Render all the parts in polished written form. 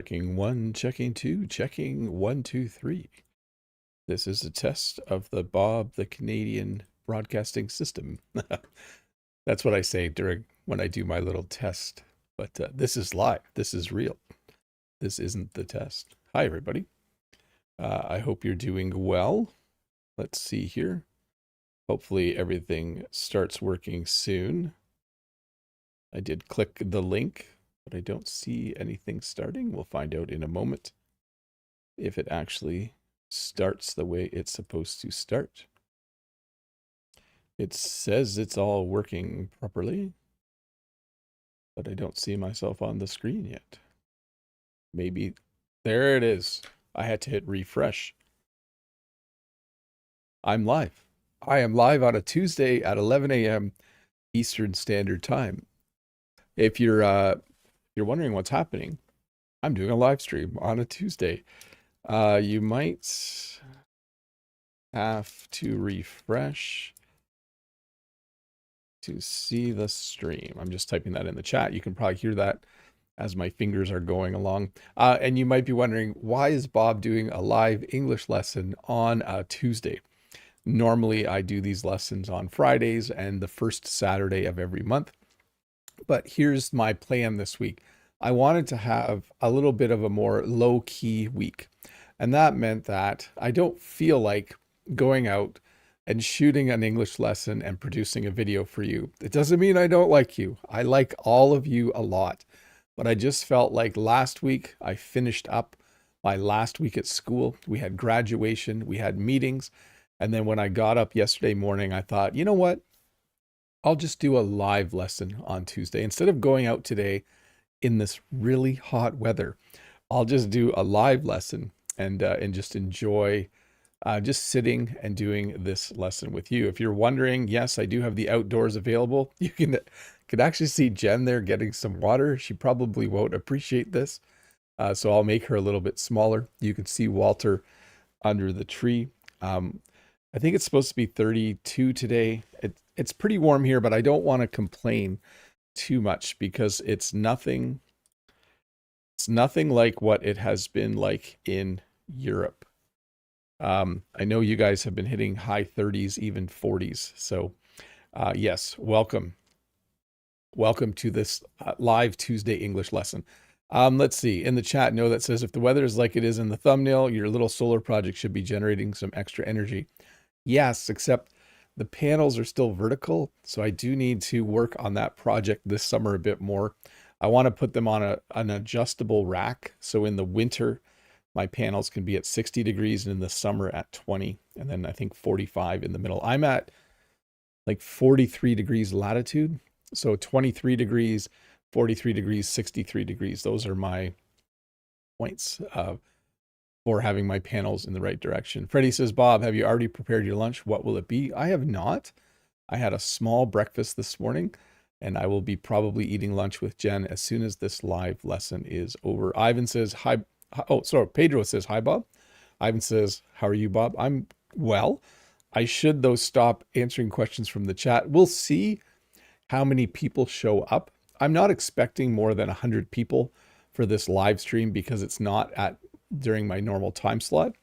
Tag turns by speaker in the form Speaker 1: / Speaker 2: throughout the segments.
Speaker 1: Checking one, checking two, checking 1, 2, 3. This is a test of the Bob the Canadian broadcasting system. That's what I say during when I do my little test. But this is live. This is real. This isn't the test. Hi, everybody. I hope you're doing well. Let's see here. Hopefully everything starts working soon. I did click the link, but I don't see anything starting. We'll find out in a moment if it actually starts the way it's supposed to start. It says it's all working properly, but I don't see myself on the screen yet. Maybe there it is. I had to hit refresh. I'm live. I am live on a Tuesday at 11 a.m. Eastern Standard Time. If you're wondering what's happening, I'm doing a live stream on a Tuesday. You might have to refresh to see the stream. I'm just typing that in the chat. You can probably hear that as my fingers are going along. And you might be wondering, why is Bob doing a live English lesson on a Tuesday? Normally, I do these lessons on Fridays and the first Saturday of every month. But here's my plan this week. I wanted to have a little bit of a more low-key week. And that meant that I don't feel like going out and shooting an English lesson and producing a video for you. It doesn't mean I don't like you. I like all of you a lot. But I just felt like last week I finished up my last week at school. We had graduation, we had meetings. And then when I got up yesterday morning, I thought, you know what? I'll just do a live lesson on Tuesday. Instead of going out today in this really hot weather, I'll just do a live lesson and just enjoy just sitting and doing this lesson with you. If you're wondering, yes, I do have the outdoors available. You could actually see Jen there getting some water. She probably won't appreciate this. So I'll make her a little bit smaller. You can see Walter under the tree. I think it's supposed to be 32 today. It's pretty warm here, but I don't want to complain too much because it's nothing like what it has been like in Europe. I know you guys have been hitting high 30s, even 40s. So yes, welcome to this live Tuesday English lesson. Let's see, in the chat, no, that says if the weather is like it is in the thumbnail, your little solar project should be generating some extra energy. Yes, except the panels are still vertical, so I do need to work on that project this summer a bit more. I want to put them on an adjustable rack, so in the winter, my panels can be at 60 degrees and in the summer at 20, and then I think 45 in the middle. I'm at like 43 degrees latitude, so 23 degrees, 43 degrees, 63 degrees. Those are my points for having my panels in the right direction. Freddie says, Bob, have you already prepared your lunch? What will it be? I have not. I had a small breakfast this morning, and I will be probably eating lunch with Jen as soon as this live lesson is over. Ivan says, hi. Oh, sorry. Pedro says, hi, Bob. Ivan says, how are you, Bob? I'm well. I should, though, stop answering questions from the chat. We'll see how many people show up. I'm not expecting more than 100 people for this live stream because it's not during my normal time slot.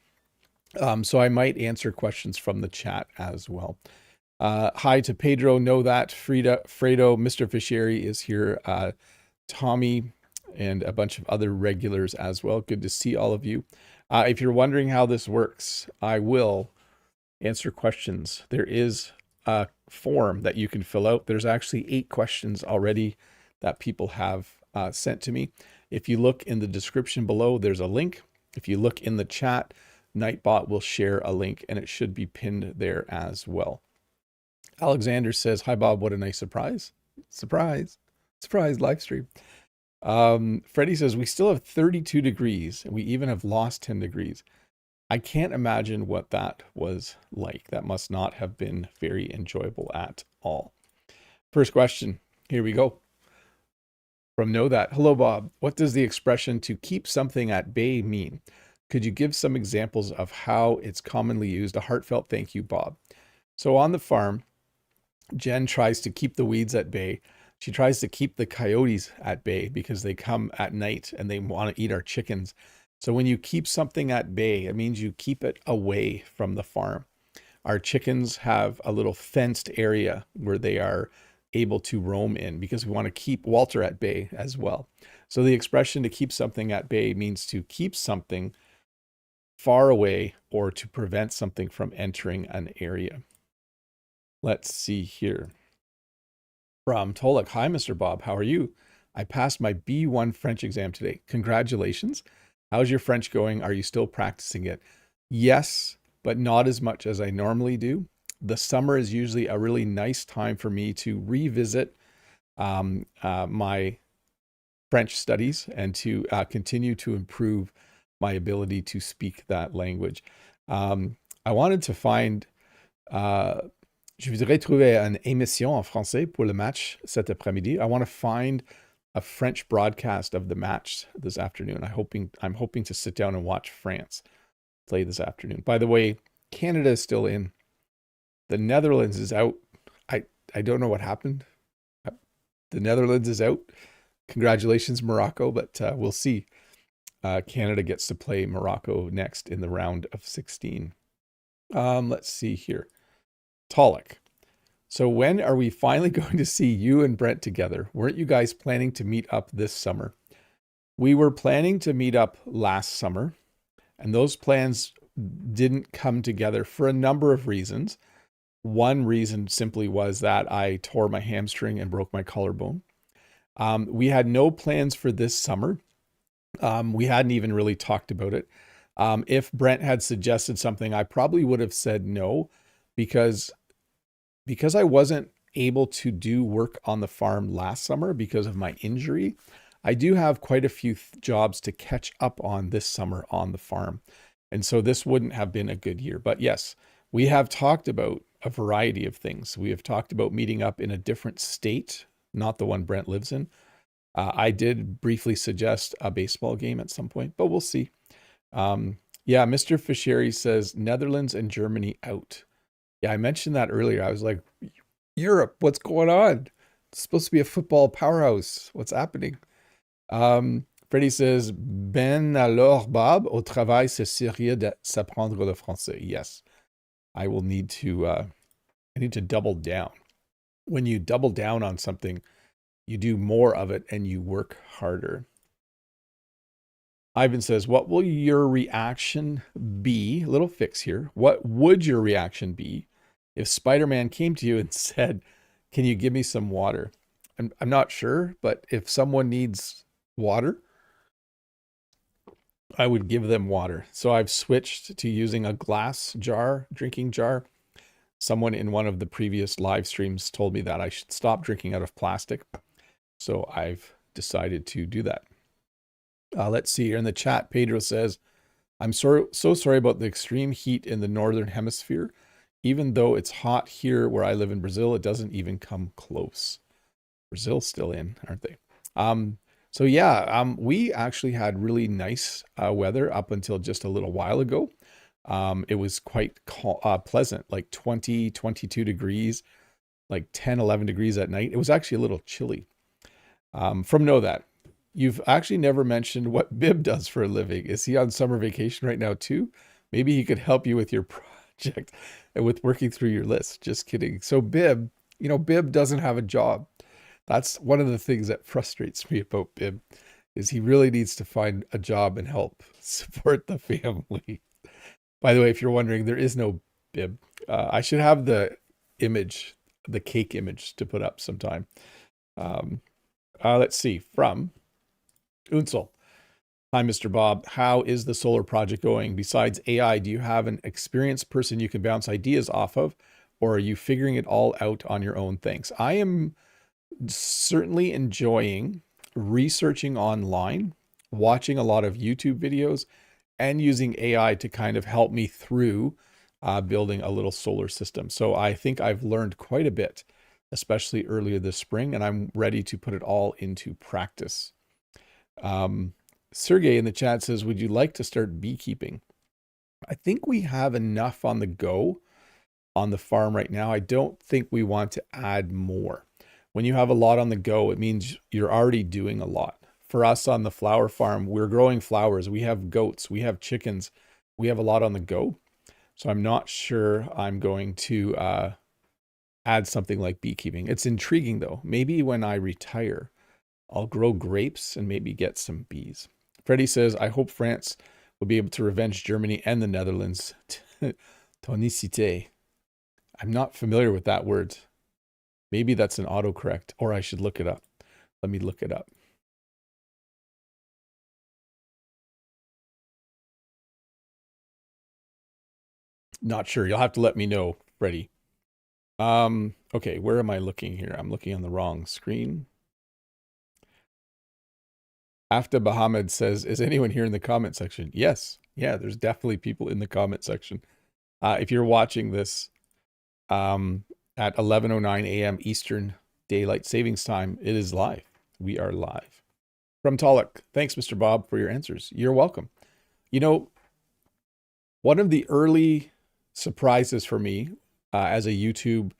Speaker 1: So I might answer questions from the chat as well. Hi to Pedro, know that, Fredo, Mr. Fishieri is here, Tommy, and a bunch of other regulars as well. Good to see all of you. If you're wondering how this works, I will answer questions. There is a form that you can fill out. There's actually 8 questions already that people have sent to me. If you look in the description below, there's a link. If you look in the chat, Nightbot will share a link and it should be pinned there as well. Alexander says, hi, Bob. What a nice surprise. Surprise live stream. Freddie says, we still have 32 degrees and we even have lost 10 degrees. I can't imagine what that was like. That must not have been very enjoyable at all. First question. Here we go. From Know That. Hello, Bob. What does the expression to keep something at bay mean? Could you give some examples of how it's commonly used? A heartfelt thank you, Bob. So on the farm, Jen tries to keep the weeds at bay She tries to keep the coyotes at bay because they come at night and they want to eat our chickens. So when you keep something at bay, it means you keep it away from the farm. Our chickens have a little fenced area where they are able to roam in because we want to keep Walter at bay as well. So the expression to keep something at bay means to keep something far away or to prevent something from entering an area. Let's see here. From Tolek, hi, Mr. Bob. How are you? I passed my B1 French exam today. Congratulations. How's your French going? Are you still practicing it? Yes, but not as much as I normally do. The summer is usually a really nice time for me to revisit my French studies and to continue to improve my ability to speak that language. I wanted to find, je voudrais trouver une émission en français pour le match cet après-midi. I want to find a French broadcast of the match this afternoon. I'm hoping to sit down and watch France play this afternoon. By the way, Canada is still in. The Netherlands is out. I don't know what happened. The Netherlands is out. Congratulations, Morocco, but we'll see. Canada gets to play Morocco next in the round of 16. Let's see here. Tolek. So when are we finally going to see you and Brent together? Weren't you guys planning to meet up this summer? We were planning to meet up last summer, and those plans didn't come together for a number of reasons. One reason simply was that I tore my hamstring and broke my collarbone. We had no plans for this summer. We hadn't even really talked about it. If Brent had suggested something, I probably would have said no, because I wasn't able to do work on the farm last summer because of my injury. I do have quite a few jobs to catch up on this summer on the farm. And so this wouldn't have been a good year. But yes, we have talked about a variety of things. We have talked about meeting up in a different state, not the one Brent lives in. I did briefly suggest a baseball game at some point, but we'll see. Yeah, Mr. Fischeri says Netherlands and Germany out. Yeah, I mentioned that earlier. I was like, Europe, what's going on? It's supposed to be a football powerhouse. What's happening? Freddie says, Ben alors, Bob, au travail, c'est sérieux de s'apprendre le français. Yes, I will need to, I need to double down. When you double down on something, you do more of it and you work harder. Ivan says, what will your reaction be? A little fix here. What would your reaction be if Spider-Man came to you and said, can you give me some water? I'm not sure, but if someone needs water, I would give them water. So I've switched to using a glass jar, drinking jar. Someone in one of the previous live streams told me that I should stop drinking out of plastic. So I've decided to do that. Let's see here in the chat. Pedro says, I'm so sorry about the extreme heat in the northern hemisphere. Even though it's hot here where I live in Brazil, it doesn't even come close. Brazil's still in, aren't they? So yeah, we actually had really nice weather up until just a little while ago. It was quite pleasant, like 20, 22 degrees, like 10, 11 degrees at night. It was actually a little chilly. From Know That, you've actually never mentioned what Bib does for a living. Is he on summer vacation right now too? Maybe he could help you with your project and with working through your list. Just kidding. So Bib, Bib doesn't have a job. That's one of the things that frustrates me about Bib, is he really needs to find a job and help support the family. By the way, if you're wondering, there is no Bib. I should have the image, the cake image to put up sometime. Let's see, from Unsel. Hi, Mr. Bob. How is the solar project going? Besides AI, do you have an experienced person you can bounce ideas off of, or are you figuring it all out on your own? Thanks. I am certainly enjoying researching online, watching a lot of YouTube videos, and using AI to kind of help me through building a little solar system. So I think I've learned quite a bit, especially earlier this spring, and I'm ready to put it all into practice. Sergey in the chat says, would you like to start beekeeping? I think we have enough on the go on the farm right now. I don't think we want to add more. When you have a lot on the go, it means you're already doing a lot. For us on the flower farm, we're growing flowers. We have goats, we have chickens, we have a lot on the go. So I'm not sure I'm going to add something like beekeeping. It's intriguing though. Maybe when I retire, I'll grow grapes and maybe get some bees. Freddie says, I hope France will be able to revenge Germany and the Netherlands. Tonicité. I'm not familiar with that word. Maybe that's an autocorrect, or I should look it up. Let me look it up. Not sure. You'll have to let me know, Freddie. Okay, where am I looking here? I'm looking on the wrong screen. Afta Bahamed says, is anyone here in the comment section? Yes. Yeah, there's definitely people in the comment section. If you're watching this at 11:09 a.m. Eastern Daylight Savings Time, it is live. We are live. From Tolek, thanks, Mr. Bob, for your answers. You're welcome. You know, one of the early surprises for me as a YouTube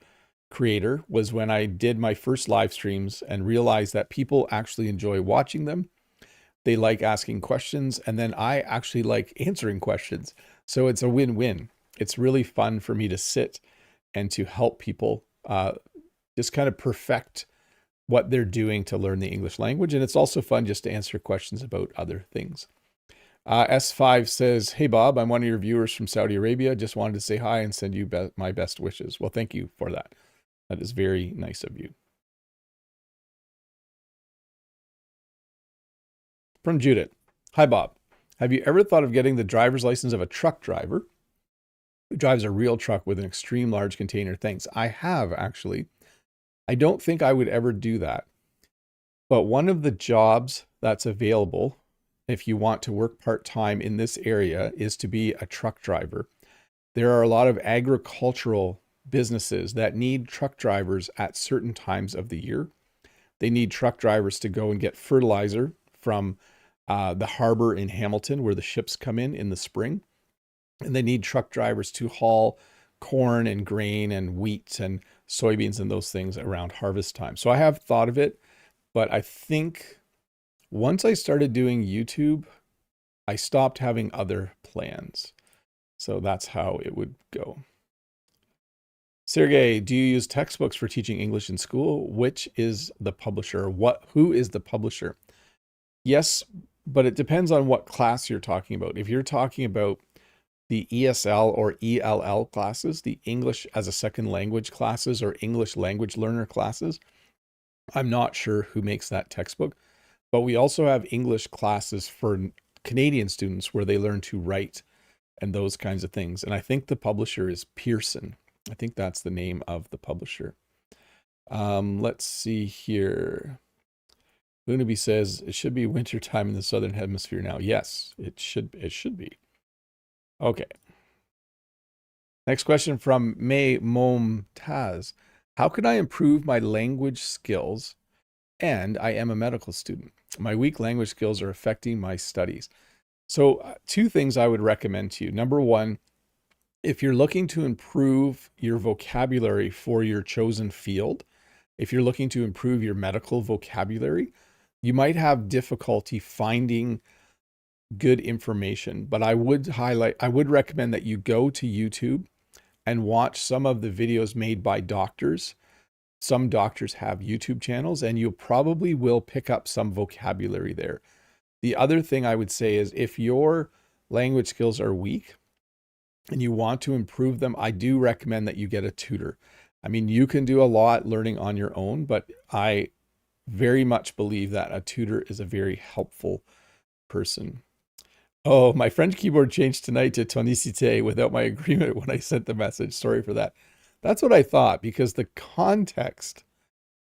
Speaker 1: creator was when I did my first live streams and realized that people actually enjoy watching them. They like asking questions, and then I actually like answering questions. So it's a win-win. It's really fun for me to sit and to help people just kind of perfect what they're doing to learn the English language. And it's also fun just to answer questions about other things. S5 says, hey, Bob, I'm one of your viewers from Saudi Arabia. Just wanted to say hi and send you my best wishes. Well, thank you for that. That is very nice of you. From Judith. Hi, Bob. Have you ever thought of getting the driver's license of a truck driver who drives a real truck with an extreme large container? Thanks. I have, actually. I don't think I would ever do that. But one of the jobs that's available, if you want to work part-time in this area, is to be a truck driver. There are a lot of agricultural businesses that need truck drivers at certain times of the year. They need truck drivers to go and get fertilizer from the harbor in Hamilton where the ships come in the spring. And they need truck drivers to haul corn and grain and wheat and soybeans and those things around harvest time. So I have thought of it, but I think once I started doing YouTube, I stopped having other plans. So that's how it would go. Sergey, do you use textbooks for teaching English in school? Which is the publisher? Who is the publisher? Yes, but it depends on what class you're talking about. If you're talking about the ESL or ELL classes, the English as a second language classes or English language learner classes, I'm not sure who makes that textbook, but we also have English classes for Canadian students where they learn to write and those kinds of things. And I think the publisher is Pearson. I think that's the name of the publisher. Let's see here. Lunaby says it should be winter time in the southern hemisphere now. Yes, it should be. Okay. Next question from May Momtaz. How can I improve my language skills? And I am a medical student. My weak language skills are affecting my studies. So two things I would recommend to you. Number one, if you're looking to improve your vocabulary for your chosen field, if you're looking to improve your medical vocabulary, you might have difficulty finding good information, but I would recommend that you go to YouTube and watch some of the videos made by doctors. Some doctors have YouTube channels, and you probably will pick up some vocabulary there. The other thing I would say is if your language skills are weak and you want to improve them, I do recommend that you get a tutor. I mean, you can do a lot learning on your own, but I very much believe that a tutor is a very helpful person. Oh, my French keyboard changed tonight to tonicité without my agreement when I sent the message. Sorry for that. That's what I thought, because the context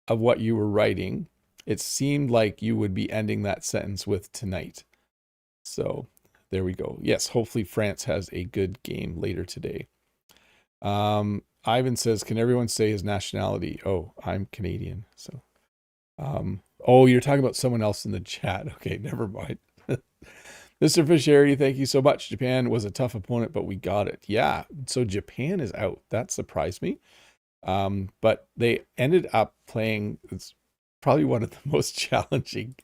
Speaker 1: of what you were writing, it seemed like you would be ending that sentence with tonight. So there we go. Yes, hopefully France has a good game later today. Ivan says, can everyone say his nationality? Oh, I'm Canadian. So, oh, you're talking about someone else in the chat. Okay, never mind. Mr. Fisheri, thank you so much. Japan was a tough opponent, but we got it. Yeah, so Japan is out. That surprised me. But they ended up playing, it's probably one of the most challenging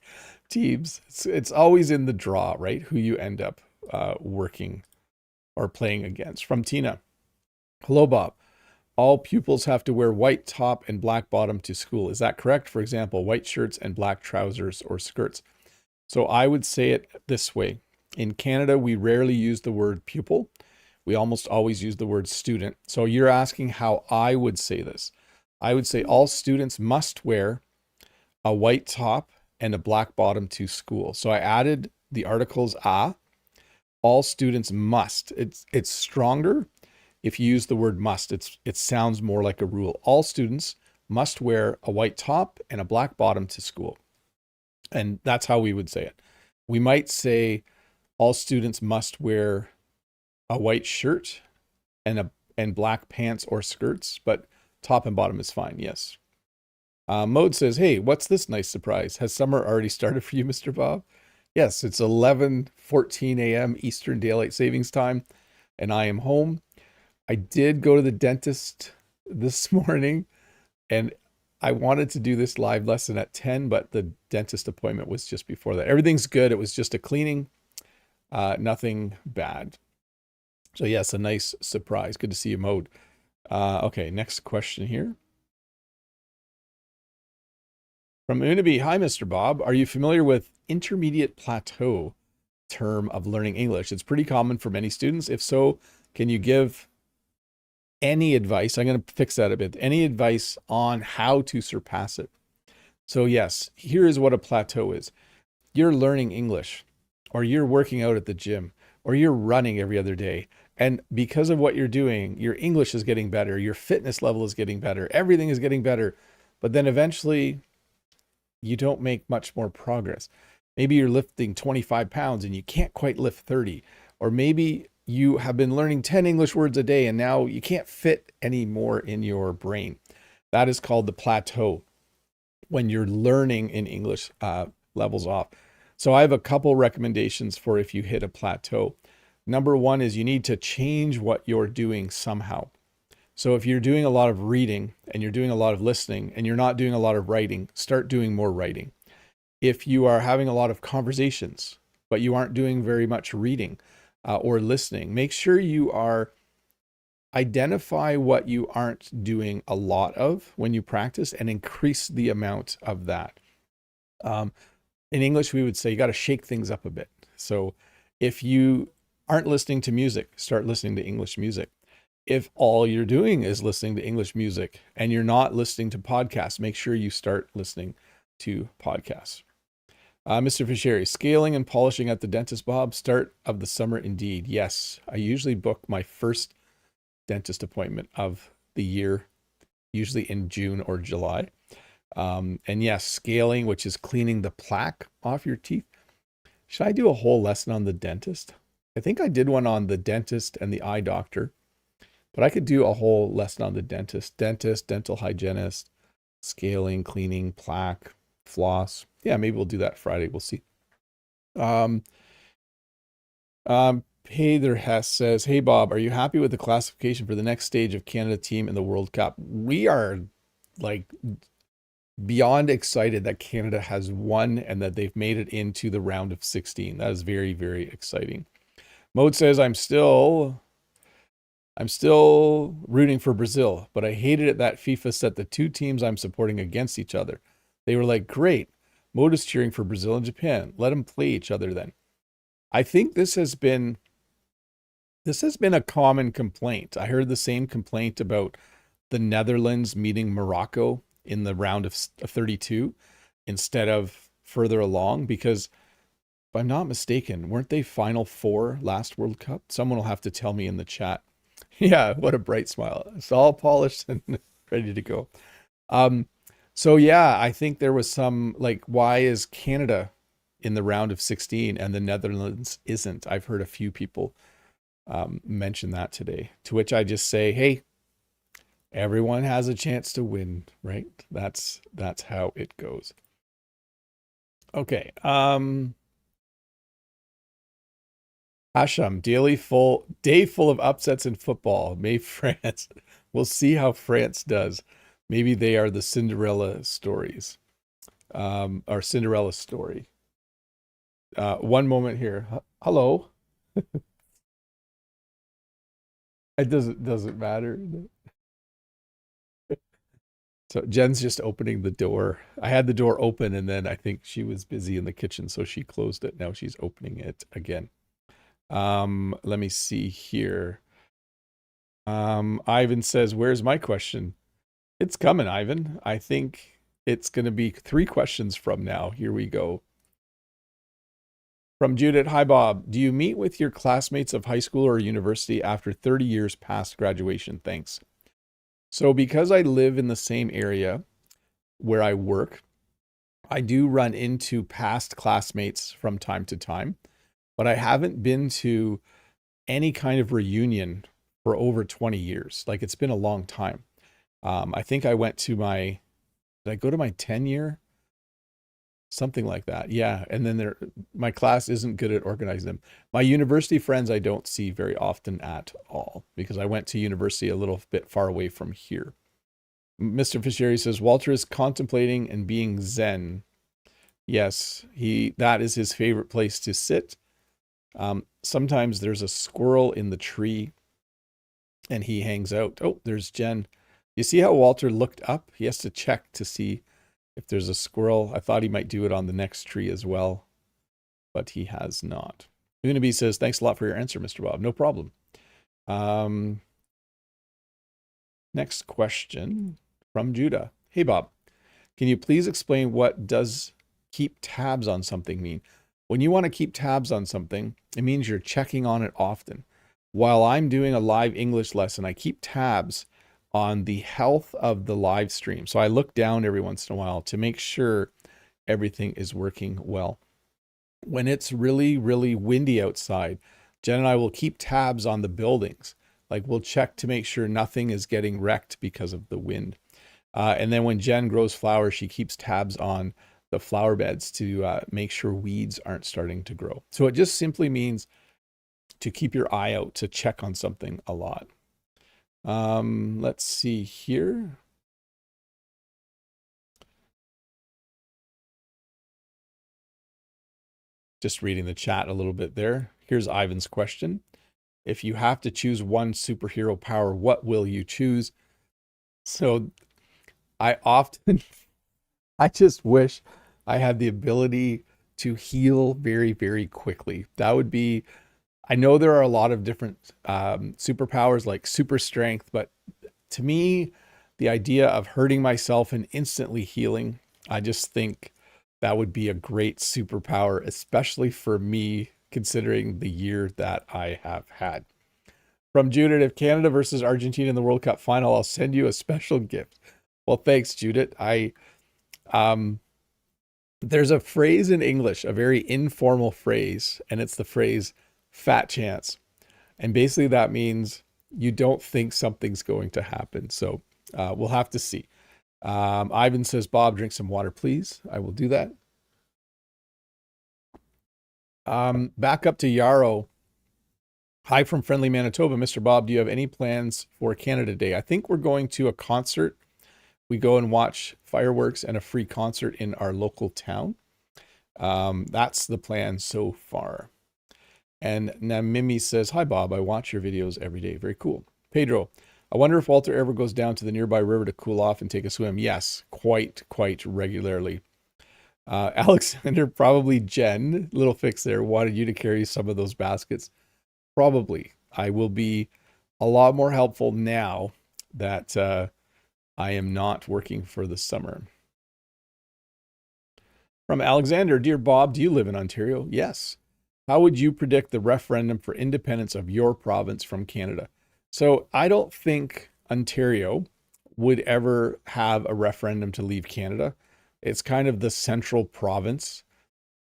Speaker 1: teams. It's always in the draw, right? Who you end up working or playing against. From Tina. Hello, Bob. All pupils have to wear white top and black bottom to school. Is that correct? For example, white shirts and black trousers or skirts. So I would say it this way. In Canada, we rarely use the word pupil. We almost always use the word student. So you're asking how I would say this. I would say all students must wear a white top and a black bottom to school. So I added the articles a. All students must. It's stronger if you use the word must. It sounds more like a rule. All students must wear a white top and a black bottom to school. And that's how we would say it. We might say all students must wear a white shirt and black pants or skirts, but top and bottom is fine. Yes. Mode says, hey, what's this nice surprise? Has summer already started for you, Mr. Bob? Yes, it's 11:14 a.m. Eastern Daylight Savings Time, and I am home. I did go to the dentist this morning, and I wanted to do this live lesson at 10, but the dentist appointment was just before that. Everything's good. It was just a cleaning, nothing bad. So yes, a nice surprise. Good to see you, Mode. Okay, next question here. From Unabi, hi, Mr. Bob. Are you familiar with intermediate plateau term of learning English? It's pretty common for many students. If so, can you give any advice? I'm going to fix that a bit. Any advice on how to surpass it? So yes, here is what a plateau is. You're learning English, or you're working out at the gym, or you're running every other day. And because of what you're doing, your English is getting better, your fitness level is getting better, everything is getting better. But then eventually you don't make much more progress. Maybe you're lifting 25 pounds and you can't quite lift 30. Or maybe you have been learning 10 English words a day and now you can't fit any more in your brain. That is called the plateau, when you're learning in English levels off. So I have a couple recommendations for if you hit a plateau. Number one is you need to change what you're doing somehow. So if you're doing a lot of reading and you're doing a lot of listening and you're not doing a lot of writing, start doing more writing. If you are having a lot of conversations, but you aren't doing very much reading or listening, make sure you are identify what you aren't doing a lot of when you practice and increase the amount of that. In English, we would say you got to shake things up a bit. So if you aren't listening to music, start listening to English music. If all you're doing is listening to English music and you're not listening to podcasts, make sure you start listening to podcasts. Mr. Fischeri, scaling and polishing at the dentist, Bob, start of the summer indeed. Yes, I usually book my first dentist appointment of the year, usually in June or July. And yes, scaling, which is cleaning the plaque off your teeth. Should I do a whole lesson on the dentist? I think I did one on the dentist and the eye doctor, but I could do a whole lesson on the dentist, dental hygienist, scaling, cleaning, plaque, floss. Yeah, maybe we'll do that Friday. We'll see. Heather Hess says, hey, Bob, are you happy with the classification for the next stage of Canada team in the World Cup? We are like beyond excited that Canada has won and that they've made it into the round of 16. That is very, very exciting. Mode says, I'm still rooting for Brazil, but I hated it that FIFA set the two teams I'm supporting against each other. They were like, great, Mode is cheering for Brazil and Japan. Let them play each other then. I think this has been a common complaint. I heard the same complaint about the Netherlands meeting Morocco in the round of 32 instead of further along, because if I'm not mistaken, weren't they Final Four last World Cup? Someone will have to tell me in the chat. Yeah, what a bright smile. It's all polished and ready to go. So yeah, I think there was some, like, why is Canada in the round of 16 and the Netherlands isn't? I've heard a few people mention that today, to which I just say, hey, everyone has a chance to win, right? That's how it goes. Okay. Asham, day full of upsets in football. May France We'll see how France does. Maybe they are the Cinderella stories, or Cinderella story. One moment here. Hello. It doesn't matter. So Jen's just opening the door. I had the door open and then I think she was busy in the kitchen, so she closed it. Now she's opening it again. Let me see here. Ivan says, "Where's my question?" It's coming, Ivan. I think it's going to be 3 questions from now. Here we go. From Judith, hi Bob. Do you meet with your classmates of high school or university after 30 years past graduation? Thanks. So because I live in the same area where I work, I do run into past classmates from time to time, but I haven't been to any kind of reunion for over 20 years. Like it's been a long time. I think I went to did I go to my 10-year? Something like that. Yeah. And then my class isn't good at organizing them. My university friends, I don't see very often at all because I went to university a little bit far away from here. Mr. Fischeri says, Walter is contemplating and being Zen. Yes, that is his favorite place to sit. Sometimes there's a squirrel in the tree and he hangs out. Oh, there's Jen. You see how Walter looked up? He has to check to see if there's a squirrel. I thought he might do it on the next tree as well, but he has not. Unabi says, thanks a lot for your answer, Mr. Bob. No problem. Next question from Judah. Hey, Bob, can you please explain what does keep tabs on something mean? When you want to keep tabs on something, it means you're checking on it often. While I'm doing a live English lesson, I keep tabs on the health of the live stream. So I look down every once in a while to make sure everything is working well. When it's really, really windy outside, Jen and I will keep tabs on the buildings. Like we'll check to make sure nothing is getting wrecked because of the wind. And then when Jen grows flowers, she keeps tabs on the flower beds to make sure weeds aren't starting to grow. So it just simply means to keep your eye out, to check on something a lot. Let's see here. Just reading the chat a little bit there. Here's Ivan's question. If you have to choose one superhero power, what will you choose? So I just wish I had the ability to heal very, very quickly. That would be, I know there are a lot of different superpowers like super strength, but to me, the idea of hurting myself and instantly healing, I just think that would be a great superpower, especially for me, considering the year that I have had. From Judith, if Canada versus Argentina in the World Cup final, I'll send you a special gift. Well, thanks, Judith. There's a phrase in English, a very informal phrase, and it's the phrase fat chance. And basically that means you don't think something's going to happen. So we'll have to see. Ivan says, Bob, drink some water, please. I will do that. Back up to Yarrow. Hi from friendly Manitoba. Mr. Bob, do you have any plans for Canada Day? I think we're going to a concert. We go and watch fireworks and a free concert in our local town. That's the plan so far. And Namimi says, hi, Bob. I watch your videos every day. Very cool. Pedro, I wonder if Walter ever goes down to the nearby river to cool off and take a swim. Yes, quite regularly. Alexander, probably Jen, little fix there, wanted you to carry some of those baskets. Probably. I will be a lot more helpful now that I am not working for the summer. From Alexander, dear Bob, do you live in Ontario? Yes. How would you predict the referendum for independence of your province from Canada? So I don't think Ontario would ever have a referendum to leave Canada. It's kind of the central province.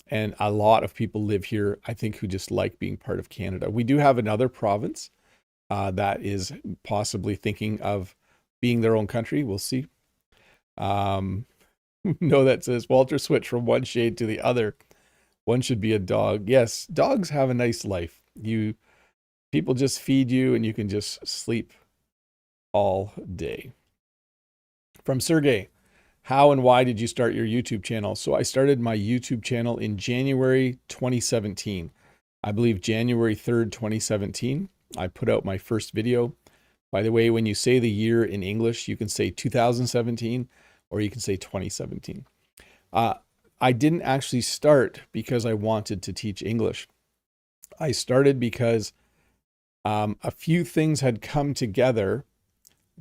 Speaker 1: And a lot of people live here, I think, who just like being part of Canada. We do have another province that is possibly thinking of being their own country. We'll see. No, that says, Walter, switch from one shade to the other. One should be a dog. Yes, dogs have a nice life. People just feed you and you can just sleep all day. From Sergey, how and why did you start your YouTube channel? So I started my YouTube channel in January 2017. I believe January 3rd, 2017. I put out my first video. By the way, when you say the year in English, you can say 2017 or you can say 2017. I didn't actually start because I wanted to teach English. I started because a few things had come together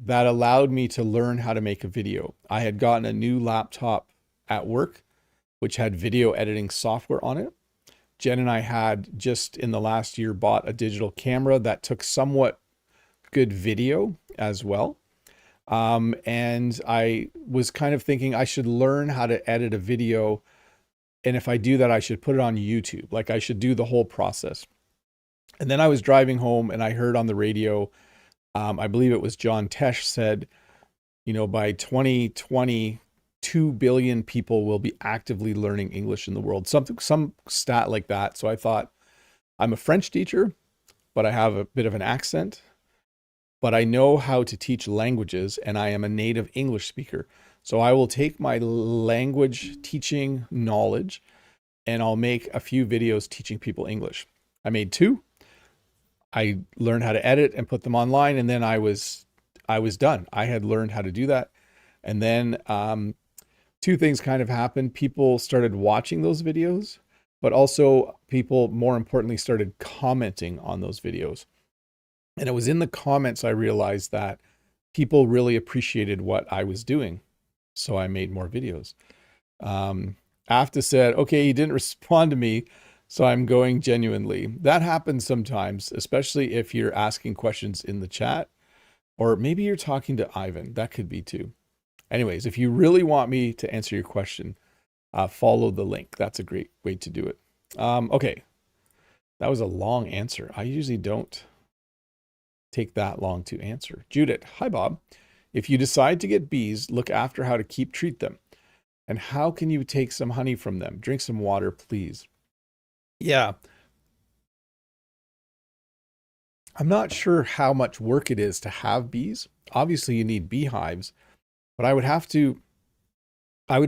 Speaker 1: that allowed me to learn how to make a video. I had gotten a new laptop at work, which had video editing software on it. Jen and I had just in the last year bought a digital camera that took somewhat good video as well. And I was kind of thinking I should learn how to edit a video. And if I do that, I should put it on YouTube. Like I should do the whole process. And then I was driving home and I heard on the radio, I believe it was John Tesh said, by 2020, 2 billion people will be actively learning English in the world, some stat like that. So I thought, I'm a French teacher, but I have a bit of an accent, but I know how to teach languages and I am a native English speaker. So I will take my language teaching knowledge and I'll make a few videos teaching people English. I made 2. I learned how to edit and put them online, and then I was done. I had learned how to do that. And then 2 things kind of happened. People started watching those videos, but also people, more importantly, started commenting on those videos. And it was in the comments I realized that people really appreciated what I was doing. So I made more videos. AFTA said, okay, he didn't respond to me, so I'm going genuinely. That happens sometimes, especially if you're asking questions in the chat, or maybe you're talking to Ivan. That could be too. Anyways, if you really want me to answer your question, follow the link. That's a great way to do it. Okay, that was a long answer. I usually don't take that long to answer. Judith, hi Bob. If you decide to get bees, look after how to treat them. And how can you take some honey from them? Drink some water, please. Yeah. I'm not sure how much work it is to have bees. Obviously you need beehives, but I would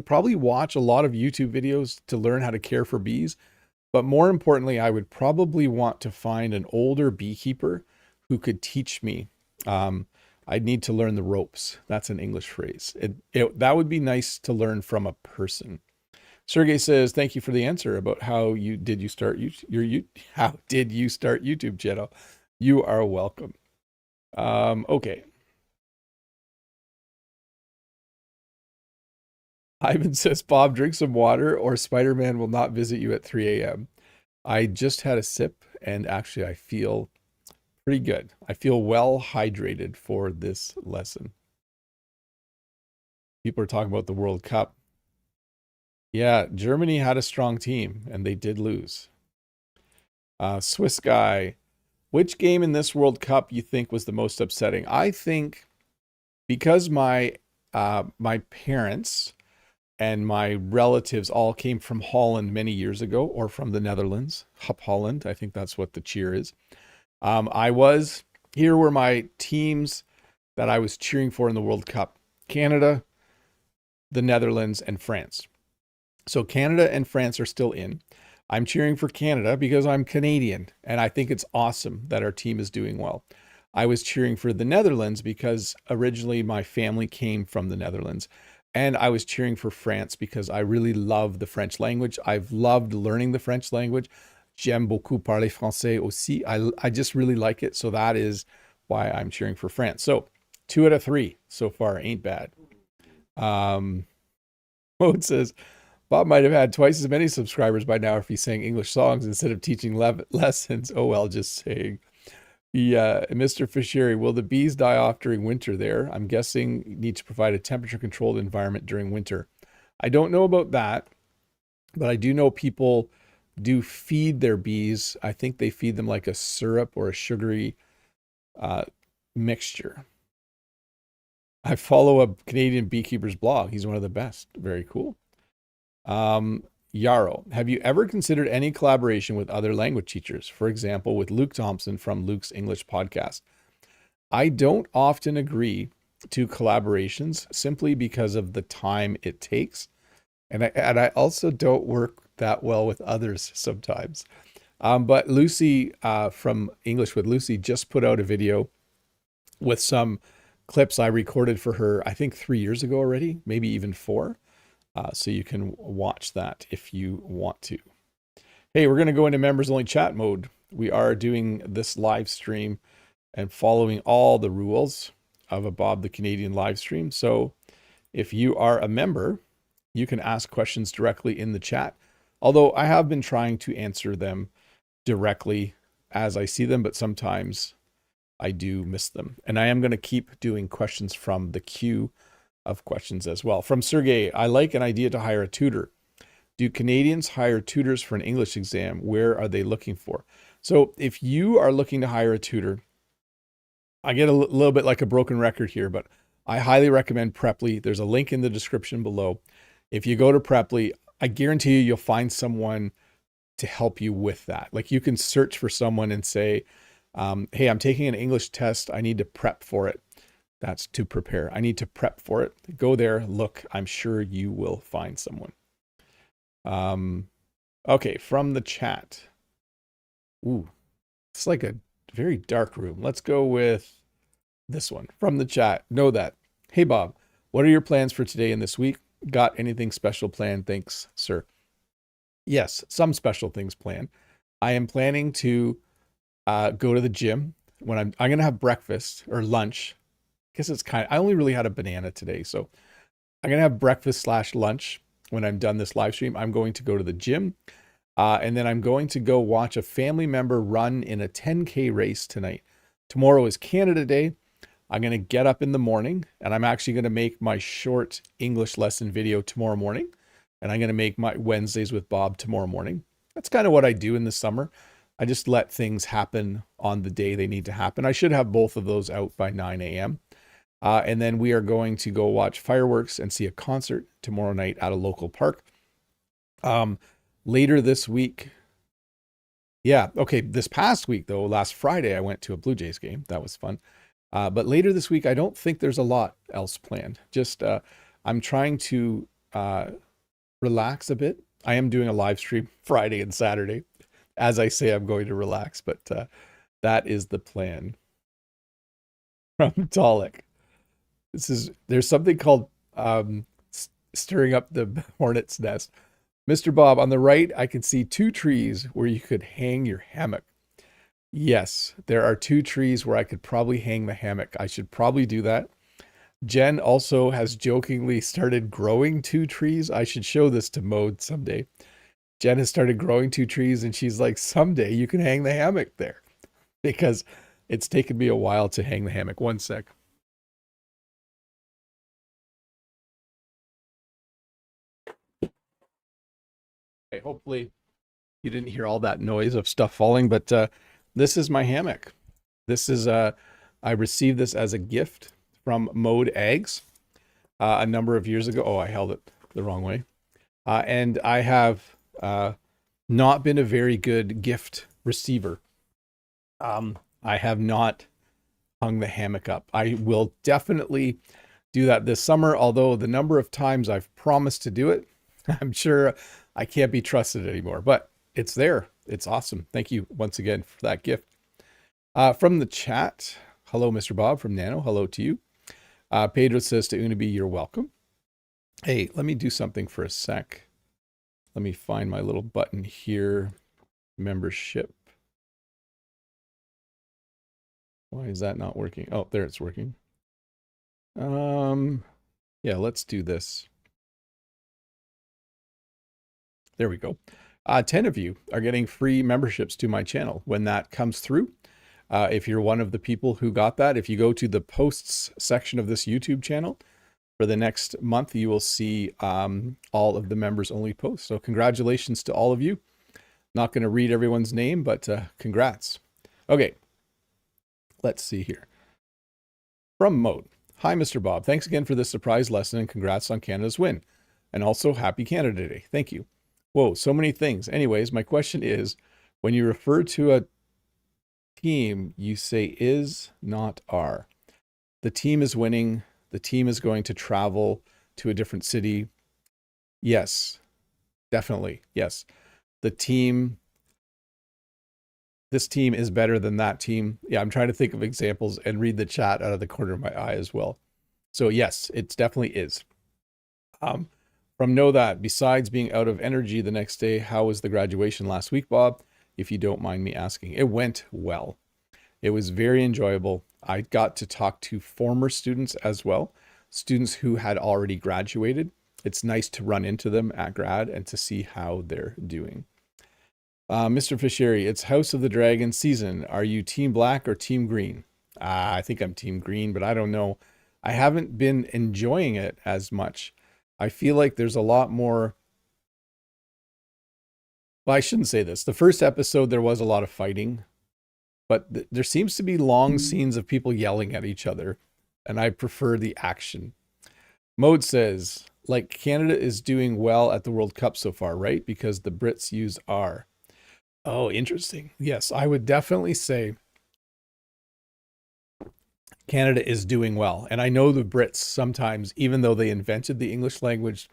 Speaker 1: probably watch a lot of YouTube videos to learn how to care for bees. But more importantly, I would probably want to find an older beekeeper who could teach me. I'd need to learn the ropes. That's an English phrase. That would be nice to learn from a person. Sergey says, thank you for the answer about how did you start YouTube channel? You are welcome. Okay. Ivan says, Bob, drink some water or Spider-Man will not visit you at 3 a.m. I just had a sip and actually I feel pretty good. I feel well hydrated for this lesson. People are talking about the World Cup. Yeah, Germany had a strong team and they did lose. Swiss guy, which game in this World Cup you think was the most upsetting? I think because my parents and my relatives all came from Holland many years ago, or from the Netherlands, Hup Holland. I think that's what the cheer is. Here were my teams that I was cheering for in the World Cup: Canada, the Netherlands, and France. So Canada and France are still in. I'm cheering for Canada because I'm Canadian and I think it's awesome that our team is doing well. I was cheering for the Netherlands because originally my family came from the Netherlands. And I was cheering for France because I really love the French language. I've loved learning the French language. J'aime beaucoup parler français aussi. I just really like it. So that is why I'm cheering for France. So 2 out of 3 so far ain't bad. Mode says, Bob might have had twice as many subscribers by now if he sang English songs instead of teaching lessons. Oh, well, just saying. Yeah, Mr. Fishery, will the bees die off during winter there? I'm guessing you need to provide a temperature-controlled environment during winter. I don't know about that, but I do know people do feed their bees. I think they feed them like a syrup or a sugary mixture. I follow a Canadian beekeeper's blog. He's one of the best. Very cool. Yarrow, have you ever considered any collaboration with other language teachers? For example, with Luke Thompson from Luke's English podcast. I don't often agree to collaborations simply because of the time it takes. And I also don't work that well with others sometimes. But Lucy from English with Lucy just put out a video with some clips I recorded for her, I think 3 years ago already, maybe even 4. So you can watch that if you want to. Hey, we're going to go into members only chat mode. We are doing this live stream and following all the rules of a Bob the Canadian live stream. So if you are a member, you can ask questions directly in the chat. Although I have been trying to answer them directly as I see them, but sometimes I do miss them. And I am going to keep doing questions from the queue of questions as well. From Sergey, I like an idea to hire a tutor. Do Canadians hire tutors for an English exam? Where are they looking for? So if you are looking to hire a tutor, I get a little bit like a broken record here, but I highly recommend Preply. There's a link in the description below. If you go to Preply, I guarantee you'll find someone to help you with that. Like you can search for someone and say, hey, I'm taking an English test. I need to prep for it. That's to prepare. I need to prep for it. Go there, look. I'm sure you will find someone. Okay, from the chat. Ooh, it's like a very dark room. Let's go with this one from the chat. Know that. Hey, Bob, what are your plans for today and this week? Got anything special planned? Thanks, sir. Yes, some special things planned. I am planning to go to the gym when I'm going to have breakfast or lunch. I guess it's I only really had a banana today. So I'm going to have breakfast / lunch when I'm done this live stream. I'm going to go to the gym. And then I'm going to go watch a family member run in a 10K race tonight. Tomorrow is Canada Day. I'm going to get up in the morning and I'm actually going to make my short English lesson video tomorrow morning. And I'm going to make my Wednesdays with Bob tomorrow morning. That's kind of what I do in the summer. I just let things happen on the day they need to happen. I should have both of those out by 9 a.m. And then we are going to go watch fireworks and see a concert tomorrow night at a local park. Later this week. Yeah. Okay. This past week though, last Friday, I went to a Blue Jays game. That was fun. But later this week, I don't think there's a lot else planned. Just, I'm trying to, relax a bit. I am doing a live stream Friday and Saturday. As I say, I'm going to relax, but, that is the plan. From Talik. There's something called, stirring up the hornet's nest. Mr. Bob, on the right, I can see 2 trees where you could hang your hammock. Yes, there are 2 trees where I could probably hang the hammock. I should probably do that. Jen also has jokingly started growing 2 trees. I should show this to Mode someday. Jen has started growing 2 trees and she's like, someday you can hang the hammock there. Because it's taken me a while to hang the hammock. One sec. Okay, hopefully you didn't hear all that noise of stuff falling, but this is my hammock. This is, I received this as a gift from Mode Eggs a number of years ago. Oh, I held it the wrong way. And I have not been a very good gift receiver. I have not hung the hammock up. I will definitely do that this summer, although the number of times I've promised to do it, I'm sure I can't be trusted anymore, but it's there. It's awesome. Thank you once again for that gift. From the chat, hello, Mr. Bob from Nano. Hello to you. Pedro says to Unabi, you're welcome. Hey, let me do something for a sec. Let me find my little button here. Membership. Why is that not working? Oh, there it's working. Yeah, let's do this. There we go. 10 of you are getting free memberships to my channel when that comes through. If you're one of the people who got that, if you go to the posts section of this YouTube channel, for the next month, you will see all of the members only posts. So congratulations to all of you. Not going to read everyone's name, but congrats. Okay, let's see here. From Mode. Hi, Mr. Bob. Thanks again for this surprise lesson and congrats on Canada's win. And also happy Canada Day. Thank you. Whoa, so many things. Anyways, my question is, when you refer to a team, you say is, not are. The team is winning. The team is going to travel to a different city. Yes, definitely. Yes. The team, this team is better than that team. Yeah, I'm trying to think of examples and read the chat out of the corner of my eye as well. So yes, it definitely is. From Know That, besides being out of energy the next day, how was the graduation last week, Bob? If you don't mind me asking. It went well. It was very enjoyable. I got to talk to former students as well, students who had already graduated. It's nice to run into them at grad and to see how they're doing. Mr. Fishery, it's House of the Dragon season. Are you team black or team green? I think I'm team green, but I don't know. I haven't been enjoying it as much. I feel like there's a lot more. Well, I shouldn't say this. The first episode, there was a lot of fighting, but there seems to be long scenes of people yelling at each other, and I prefer the action. Mode says, like Canada is doing well at the World Cup so far, right? Because the Brits use R. Oh, interesting. Yes, I would definitely say Canada is doing well. And I know the Brits sometimes, even though they invented the English language,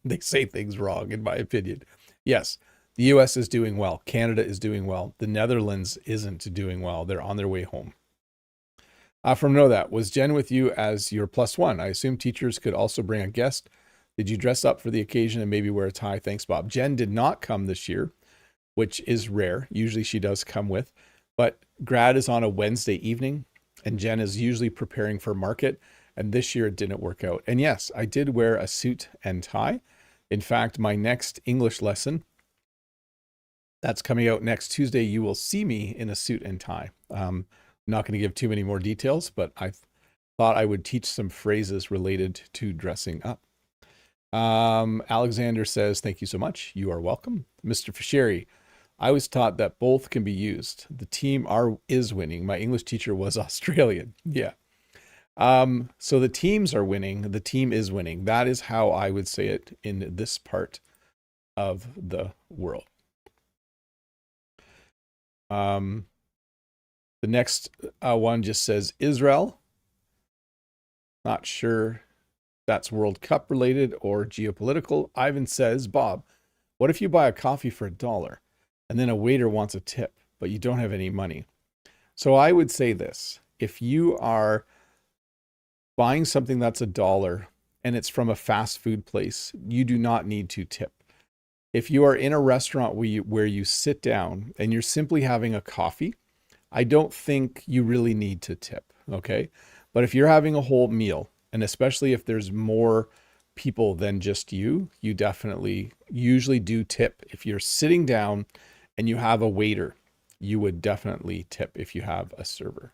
Speaker 1: they say things wrong, in my opinion. Yes, the US is doing well. Canada is doing well. The Netherlands isn't doing well. They're on their way home. From Know That, was Jen with you as your +1? I assume teachers could also bring a guest. Did you dress up for the occasion and maybe wear a tie? Thanks, Bob. Jen did not come this year, which is rare. Usually she does come with, but grad is on a Wednesday evening and Jen is usually preparing for market. And this year it didn't work out. And yes, I did wear a suit and tie. In fact, my next English lesson, that's coming out next Tuesday, you will see me in a suit and tie. I'm not going to give too many more details, but I thought I would teach some phrases related to dressing up. Alexander says, thank you so much. You are welcome. Mr. Fishery, I was taught that both can be used. The team is winning. My English teacher was Australian. Yeah. So the teams are winning. The team is winning. That is how I would say it in this part of the world. The next one just says Israel. Not sure that's World Cup related or geopolitical. Ivan says, Bob, what if you buy a coffee for $1 and then a waiter wants a tip, but you don't have any money? So I would say this: if you are buying something that's $1 and it's from a fast food place, you do not need to tip. If you are in a restaurant where you sit down and you're simply having a coffee, I don't think you really need to tip, okay? But if you're having a whole meal, and especially if there's more people than just you, you definitely usually do tip. If you're sitting down and you have a waiter, you would definitely tip if you have a server.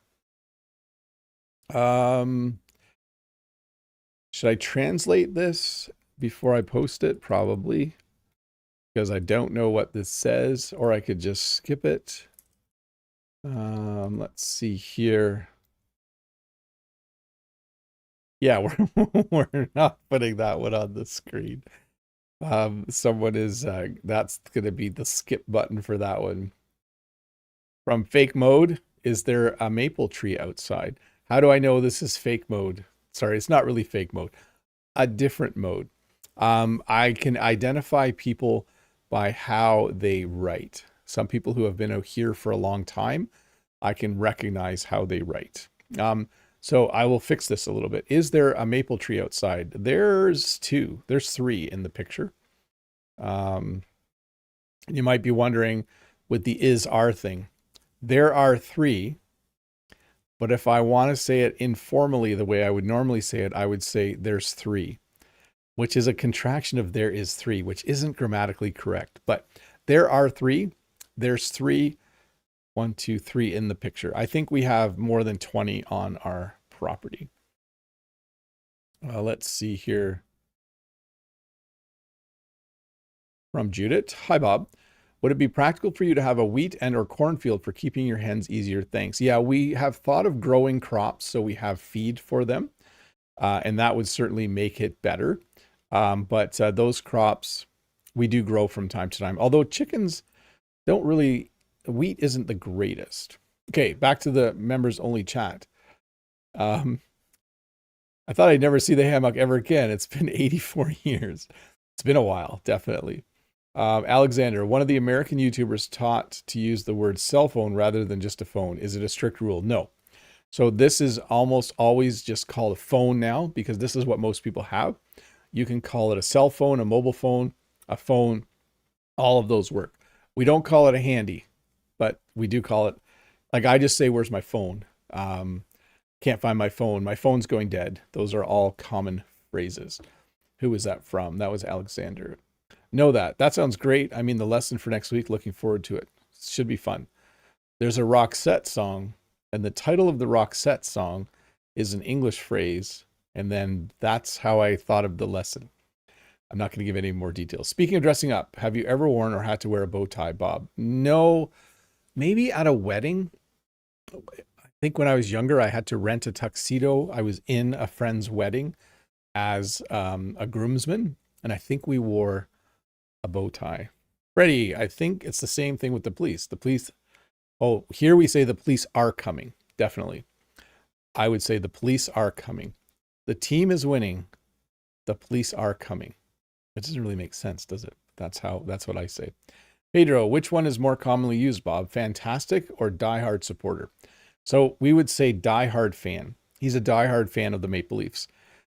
Speaker 1: Should I translate this before I post it? Probably, because I don't know what this says, or I could just skip it. Let's see here. Yeah, we're not putting that one on the screen. Someone is, that's going to be the skip button for that one. From Fake Mode, is there a maple tree outside? How do I know this is fake mode? Sorry, it's not really fake mode. A different mode. I can identify people by how they write. Some people who have been out here for a long time, I can recognize how they write. So I will fix this a little bit. Is there a maple tree outside? There's two. There's three in the picture. You might be wondering with the is-are thing. There are three, but if I want to say it informally the way I would normally say it, I would say there's three, which is a contraction of there is three, which isn't grammatically correct. But there are three. There's three. 1, 2, 3 in the picture. I think we have more than 20 on our property. Let's see here. From Judith. Hi, Bob. Would it be practical for you to have a wheat and or cornfield for keeping your hens easier? Thanks. Yeah, we have thought of growing crops so we have feed for them. And that would certainly make it better. But those crops we do grow from time to time. Although chickens don't really, wheat isn't the greatest. Okay, back to the members only chat. I thought I'd never see the hammock ever again. It's been 84 years. It's been a while, definitely. Alexander, one of the American YouTubers taught to use the word cell phone rather than just a phone. Is it a strict rule? No. So this is almost always just called a phone now because this is what most people have. You can call it a cell phone, a mobile phone, a phone. All of those work. We don't call it a handy, but we do call it, like I just say, where's my phone? Can't find my phone. My phone's going dead. Those are all common phrases. Who was that from? That was Alexander. Know that. That sounds great. I mean, the lesson for next week, looking forward to it. Should be fun. There's a Roxette song, and the title of the Roxette song is an English phrase, and then that's how I thought of the lesson. I'm not going to give any more details. Speaking of dressing up, have you ever worn or had to wear a bow tie, Bob? No, maybe at a wedding. I think when I was younger, I had to rent a tuxedo. I was in a friend's wedding as a groomsman, and I think we wore a bow tie. Freddie, I think it's the same thing with the police. The police, oh, here we say the police are coming. Definitely. I would say the police are coming. The team is winning. The police are coming. It doesn't really make sense, does it? That's what I say. Pedro, which one is more commonly used, Bob? Fantastic or diehard supporter? So we would say diehard fan. He's a diehard fan of the Maple Leafs.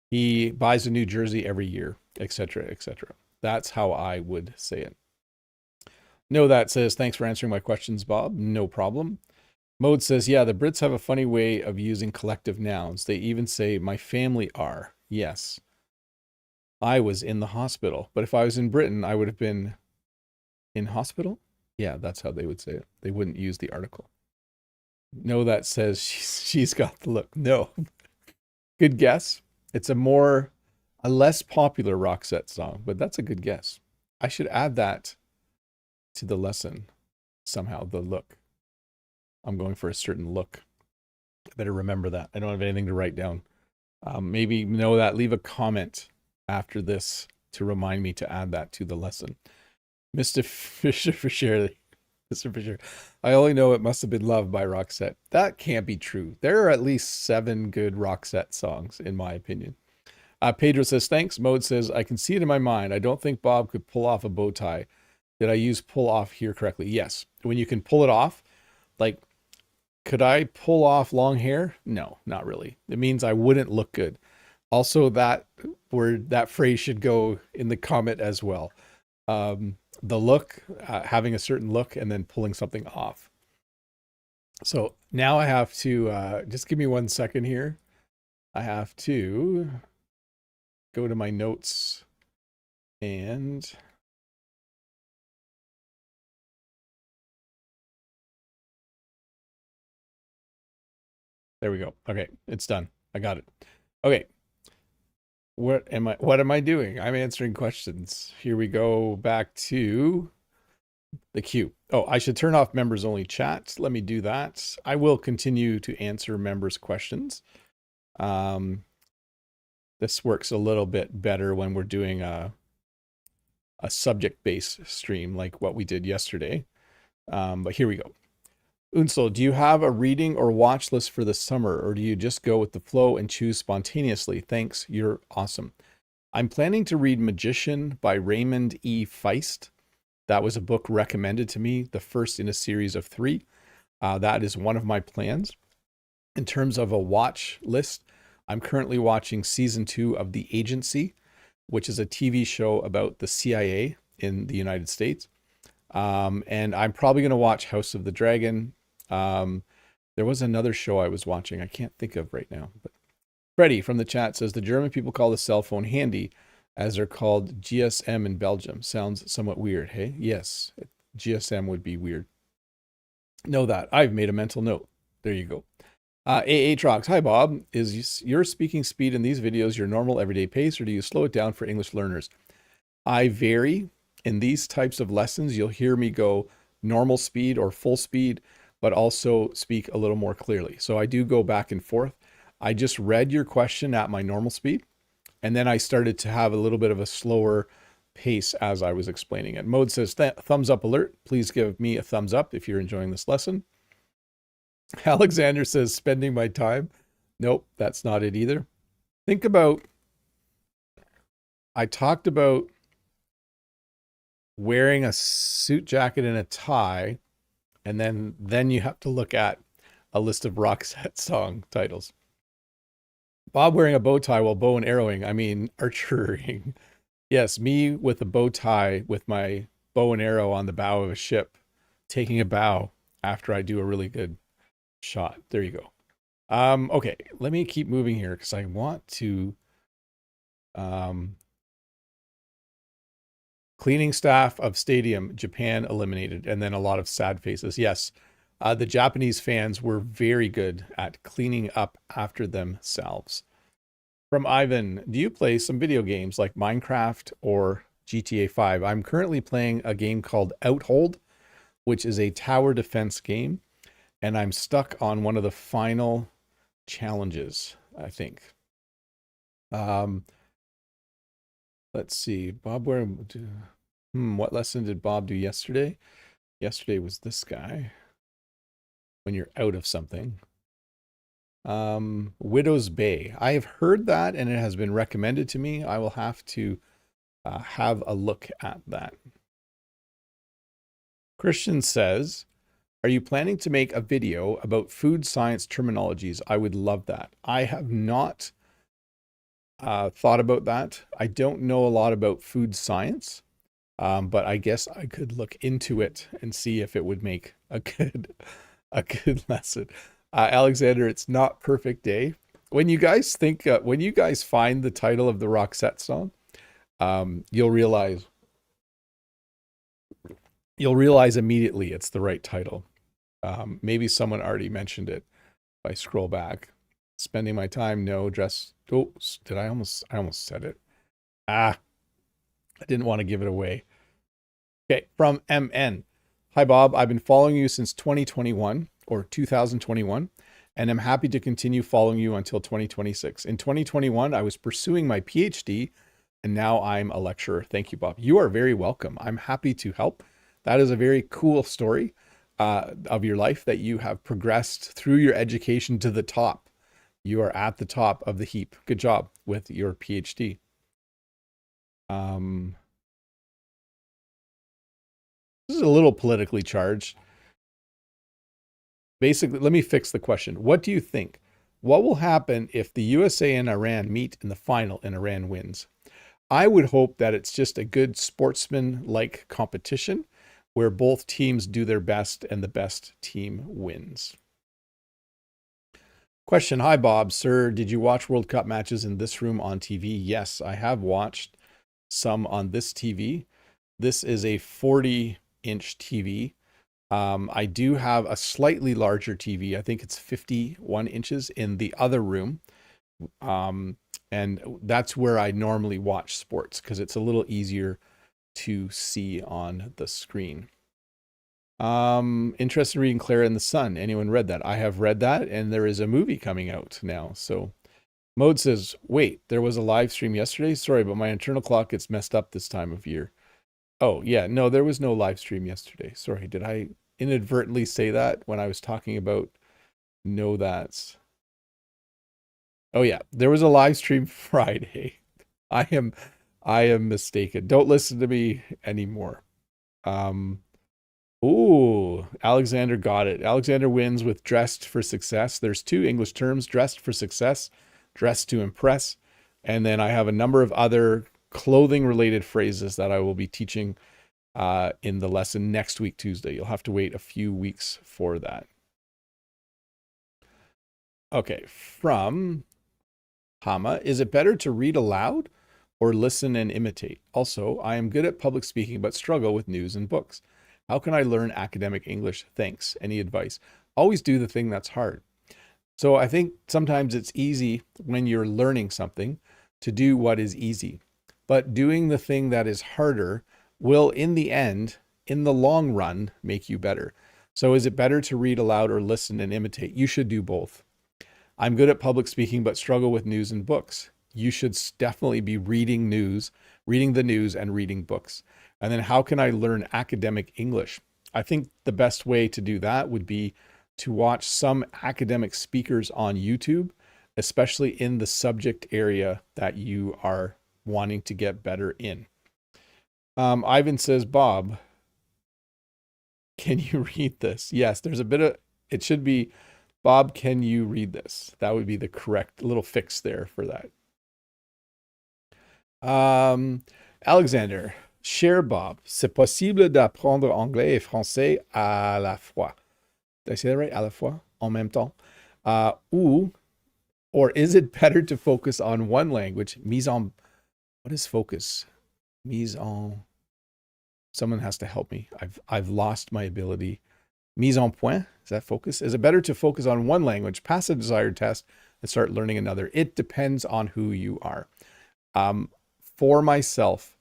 Speaker 1: He buys a new jersey every year, etc., etc. That's how I would say it. No, that says, thanks for answering my questions, Bob. No problem. Mode says, yeah, the Brits have a funny way of using collective nouns. They even say, my family are. Yes. I was in the hospital. But if I was in Britain, I would have been in hospital? Yeah, that's how they would say it. They wouldn't use the article. No, that says she's got the look. No. Good guess. It's a less popular Roxette song, but that's a good guess. I should add that to the lesson somehow, the look. I'm going for a certain look. I better remember that. I don't have anything to write down. Maybe know that. Leave a comment after this to remind me to add that to the lesson. Mr. Fisher, Mr. Fisher, I only know it must have been loved by Roxette. That can't be true. There are at least 7 good Roxette songs, in my opinion. Pedro says, thanks. Mode says, I can see it in my mind. I don't think Bob could pull off a bow tie. Did I use pull off here correctly? Yes. When you can pull it off, like, could I pull off long hair? No, not really. It means I wouldn't look good. Also, that phrase should go in the comment as well. The look, having a certain look and then pulling something off. So now I have to, just give me 1 second here. I have to go to my notes and there we go. Okay, it's done. I got it. Okay. What am I doing? I'm answering questions. Here we go back to the queue. Oh, I should turn off members only chat. Let me do that. I will continue to answer members' questions. This works a little bit better when we're doing a subject-based stream like what we did yesterday. But here we go. Unsel, do you have a reading or watch list for the summer, or do you just go with the flow and choose spontaneously? Thanks, you're awesome. I'm planning to read Magician by Raymond E. Feist. That was a book recommended to me, the first in a series of 3. That is one of my plans. In terms of a watch list, I'm currently watching season 2 of The Agency, which is a TV show about the CIA in the United States. And I'm probably going to watch House of the Dragon. There was another show I was watching. I can't think of right now. But Freddie from the chat says the German people call the cell phone handy, as they're called GSM in Belgium. Sounds somewhat weird, hey? Yes, GSM would be weird. Know that. I've made a mental note. There you go. AA Trox. Hi, Bob. Is your speaking speed in these videos your normal everyday pace, or do you slow it down for English learners? I vary. In these types of lessons, you'll hear me go normal speed or full speed, but also speak a little more clearly. So I do go back and forth. I just read your question at my normal speed, and then I started to have a little bit of a slower pace as I was explaining it. Mode says, thumbs up alert. Please give me a thumbs up if you're enjoying this lesson. Alexander says, spending my time. Nope, that's not it either. Think about, I talked about wearing a suit jacket and a tie, and then you have to look at a list of Roxette song titles. Bob wearing a bow tie while bow and arrowing. I mean, archering. Yes, me with a bow tie with my bow and arrow on the bow of a ship, taking a bow after I do a really good shot. There you go. Okay, let me keep moving here because I want to cleaning staff of stadium, Japan eliminated, and then a lot of sad faces. Yes, the Japanese fans were very good at cleaning up after themselves. From Ivan, do you play some video games like Minecraft or GTA 5? I'm currently playing a game called Outhold, which is a tower defense game, and I'm stuck on one of the final challenges, I think. Let's see. Bob, what lesson did Bob do yesterday? Yesterday was this guy. When you're out of something. Widow's Bay. I have heard that and it has been recommended to me. I will have to have a look at that. Christian says, are you planning to make a video about food science terminologies? I would love that. I have not thought about that. I don't know a lot about food science, but I guess I could look into it and see if it would make a good lesson. Alexander, it's not perfect day. When you guys think, when you guys find the title of the Roxette song, you'll realize immediately it's the right title. Maybe someone already mentioned it. If I scroll back, spending my time, no dress. Oh, did I almost said it. I didn't want to give it away. Okay, from MN. Hi, Bob. I've been following you since 2021 or 2021, and I'm happy to continue following you until 2026. In 2021, I was pursuing my PhD, and now I'm a lecturer. Thank you, Bob. You are very welcome. I'm happy to help. That is a very cool story of your life that you have progressed through your education to the top. You are at the top of the heap. Good job with your PhD. This is a little politically charged. Basically, let me fix the question. What do you think? What will happen if the USA and Iran meet in the final and Iran wins? I would hope that it's just a good sportsman-like competition where both teams do their best and the best team wins. Question, hi Bob, sir, did you watch World Cup matches in this room on TV? Yes, I have watched some on this TV. This is a 40-inch TV. I do have a slightly larger TV. I think it's 51 inches in the other room. And that's where I normally watch sports because it's a little easier to see on the screen. Interested in reading Clara and the Sun. Anyone read that? I have read that, and there is a movie coming out now. So Mode says, wait, there was a live stream yesterday? Sorry, but my internal clock gets messed up this time of year. Oh, yeah, no, there was no live stream yesterday. Sorry, did I inadvertently say that when I was talking about no that's? Oh, yeah, there was a live stream Friday. I am mistaken. Don't listen to me anymore. Ooh, Alexander got it. Alexander wins with dressed for success. There's two English terms, dressed for success, dressed to impress. And then I have a number of other clothing related phrases that I will be teaching in the lesson next week, Tuesday. You'll have to wait a few weeks for that. Okay, from Hama, is it better to read aloud or listen and imitate? Also, I am good at public speaking, but struggle with news and books. How can I learn academic English? Thanks. Any advice? Always do the thing that's hard. So I think sometimes it's easy when you're learning something to do what is easy, but doing the thing that is harder will, in the end, in the long run, make you better. So is it better to read aloud or listen and imitate? You should do both. I'm good at public speaking, but struggle with news and books. You should definitely be reading the news and reading books. And then how can I learn academic English? I think the best way to do that would be to watch some academic speakers on YouTube, especially in the subject area that you are wanting to get better in. Ivan says, Bob, can you read this? Yes, there's a bit of, it should be, Bob, can you read this? That would be the correct little fix there for that. Alexander, cher Bob, c'est possible d'apprendre anglais et français à la fois. Did I say that right? À la fois? En même temps? Or is it better to focus on one language? Mise en, what is focus? Mise en, someone has to help me. I've lost my ability. Mise en point, is that focus? Is it better to focus on one language, pass a desired test, and start learning another? It depends on who you are. For myself,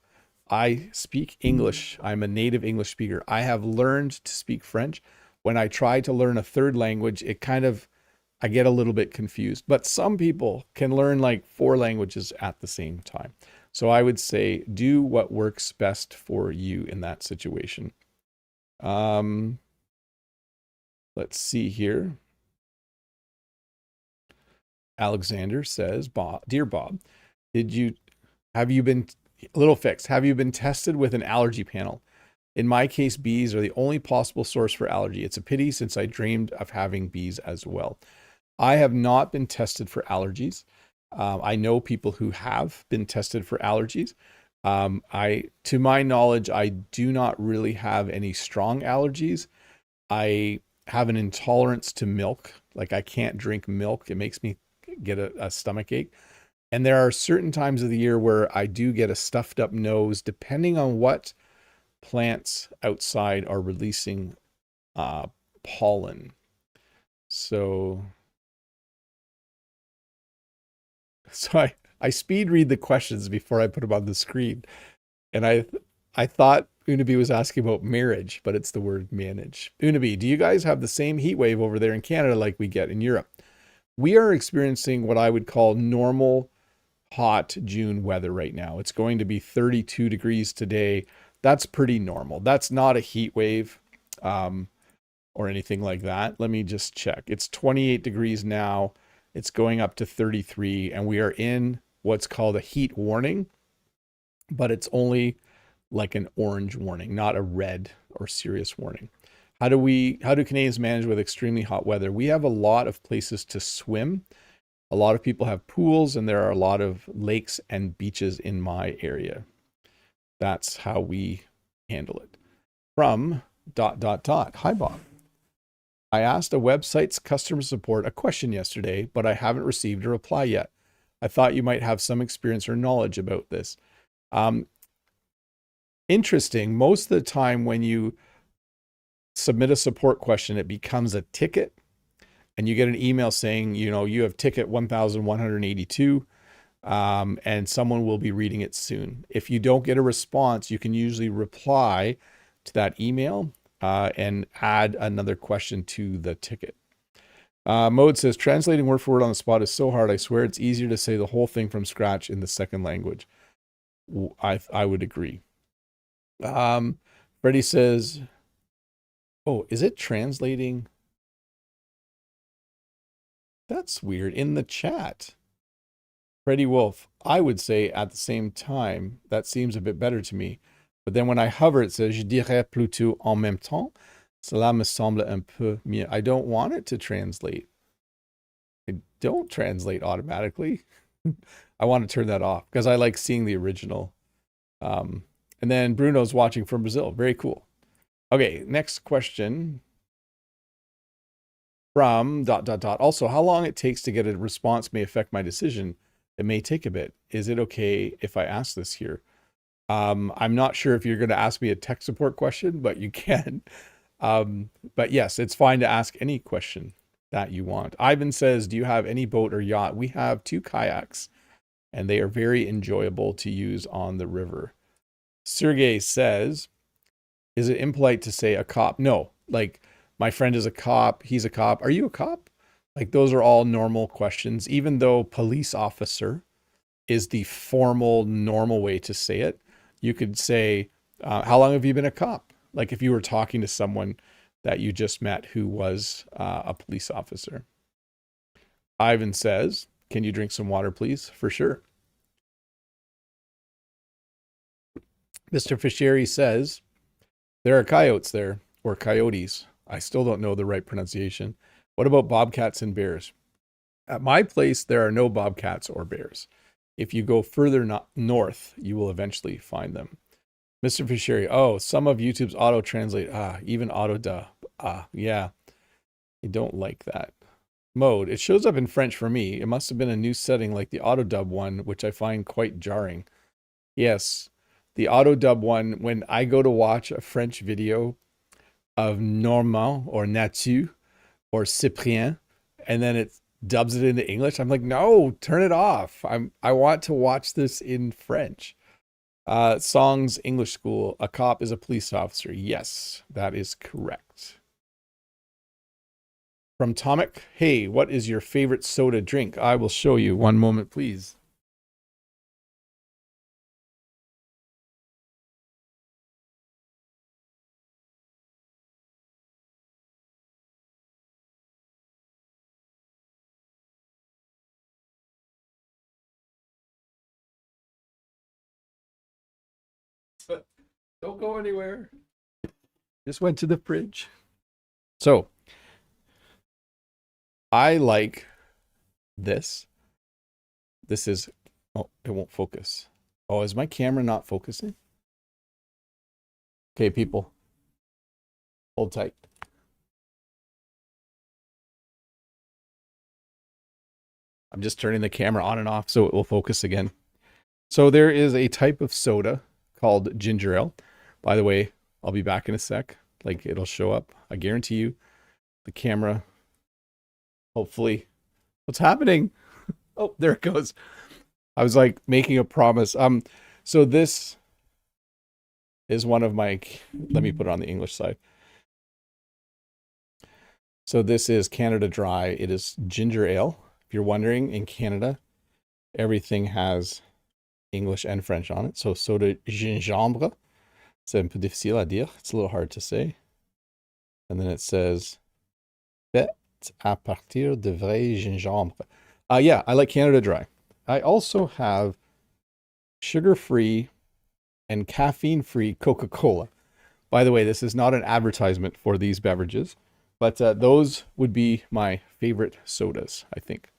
Speaker 1: I speak English. I'm a native English speaker. I have learned to speak French. When I try to learn a third language, it kind of, I get a little bit confused. But some people can learn like 4 languages at the same time. So I would say do what works best for you in that situation. Let's see here. Alexander says, Bob, dear Bob, have you been, a little fix, have you been tested with an allergy panel? In my case, bees are the only possible source for allergy. It's a pity since I dreamed of having bees as well. I have not been tested for allergies. I know people who have been tested for allergies. To my knowledge, I do not really have any strong allergies. I have an intolerance to milk. Like I can't drink milk. It makes me get a stomach ache. And there are certain times of the year where I do get a stuffed up nose, depending on what plants outside are releasing pollen. So I speed read the questions before I put them on the screen. And I thought Unabi was asking about marriage, but it's the word manage. Unabi, do you guys have the same heat wave over there in Canada like we get in Europe? We are experiencing what I would call normal hot June weather right now. It's going to be 32 degrees today. That's pretty normal. That's not a heat wave or anything like that. Let me just check. It's 28 degrees now. It's going up to 33, and we are in what's called a heat warning, but it's only like an orange warning, not a red or serious warning. How do Canadians manage with extremely hot weather? We have a lot of places to swim. A lot of people have pools, and there are a lot of lakes and beaches in my area. That's how we handle it. From ... Hi, Bob. I asked a website's customer support a question yesterday, but I haven't received a reply yet. I thought you might have some experience or knowledge about this. Interesting. Most of the time when you submit a support question, it becomes a ticket. And you get an email saying, you have ticket 1182, and someone will be reading it soon. If you don't get a response, you can usually reply to that email and add another question to the ticket. Mode says, translating word for word on the spot is so hard. I swear it's easier to say the whole thing from scratch in the second language. I would agree. Freddie says, oh, is it translating? That's weird. In the chat, Freddie Wolf, I would say at the same time, that seems a bit better to me. But then when I hover, it says, je dirais plutôt en même temps. Cela me semble un peu mieux. I don't want it to translate. I don't translate automatically. I want to turn that off because I like seeing the original. And then Bruno's watching from Brazil. Very cool. Okay, next question. From ... Also, how long it takes to get a response may affect my decision. It may take a bit. Is it okay if I ask this here? I'm not sure if you're going to ask me a tech support question, but you can. But yes, it's fine to ask any question that you want. Ivan says, do you have any boat or yacht? We have 2 kayaks, and they are very enjoyable to use on the river. Sergey says, is it impolite to say a cop? No, like my friend is a cop. He's a cop. Are you a cop? Like those are all normal questions, even though police officer is the formal, normal way to say it. You could say, how long have you been a cop? Like if you were talking to someone that you just met who was a police officer. Ivan says, can you drink some water, please? For sure. Mr. Fishieri says, there are coyotes there, or coyotes. I still don't know the right pronunciation. What about bobcats and bears? At my place, there are no bobcats or bears. If you go further north, you will eventually find them. Mr. Fishieri, oh, some of YouTube's auto-translate. Even auto-dub. Yeah. I don't like that. Mode. It shows up in French for me. It must have been a new setting like the auto-dub one, which I find quite jarring. Yes. The auto-dub one, when I go to watch a French video of Normand or Nathu or Cyprien, and then it dubs it into English, I'm like, no, turn it off. I want to watch this in French. Songs English School. A cop is a police officer. Yes, that is correct. From Tomic, hey, what is your favorite soda drink? I will show you. One moment, please. Don't go anywhere. Just went to the fridge. So, I like this. This is, oh, it won't focus. Oh, is my camera not focusing? Okay, people. Hold tight. I'm just turning the camera on and off so it will focus again. So there is a type of soda called ginger ale. By the way, I'll be back in a sec. Like, it'll show up. I guarantee you. The camera, hopefully. What's happening? Oh, there it goes. I was like making a promise. So this is one of my, let me put it on the English side. So this is Canada Dry. It is ginger ale. If you're wondering, in Canada, everything has English and French on it. So soda gingembre. C'est un peu difficile à dire. It's a little hard to say. And then it says, fait à partir de vrai gingembre. Yeah, I like Canada Dry. I also have sugar-free and caffeine-free Coca-Cola. By the way, this is not an advertisement for these beverages, but those would be my favorite sodas, I think.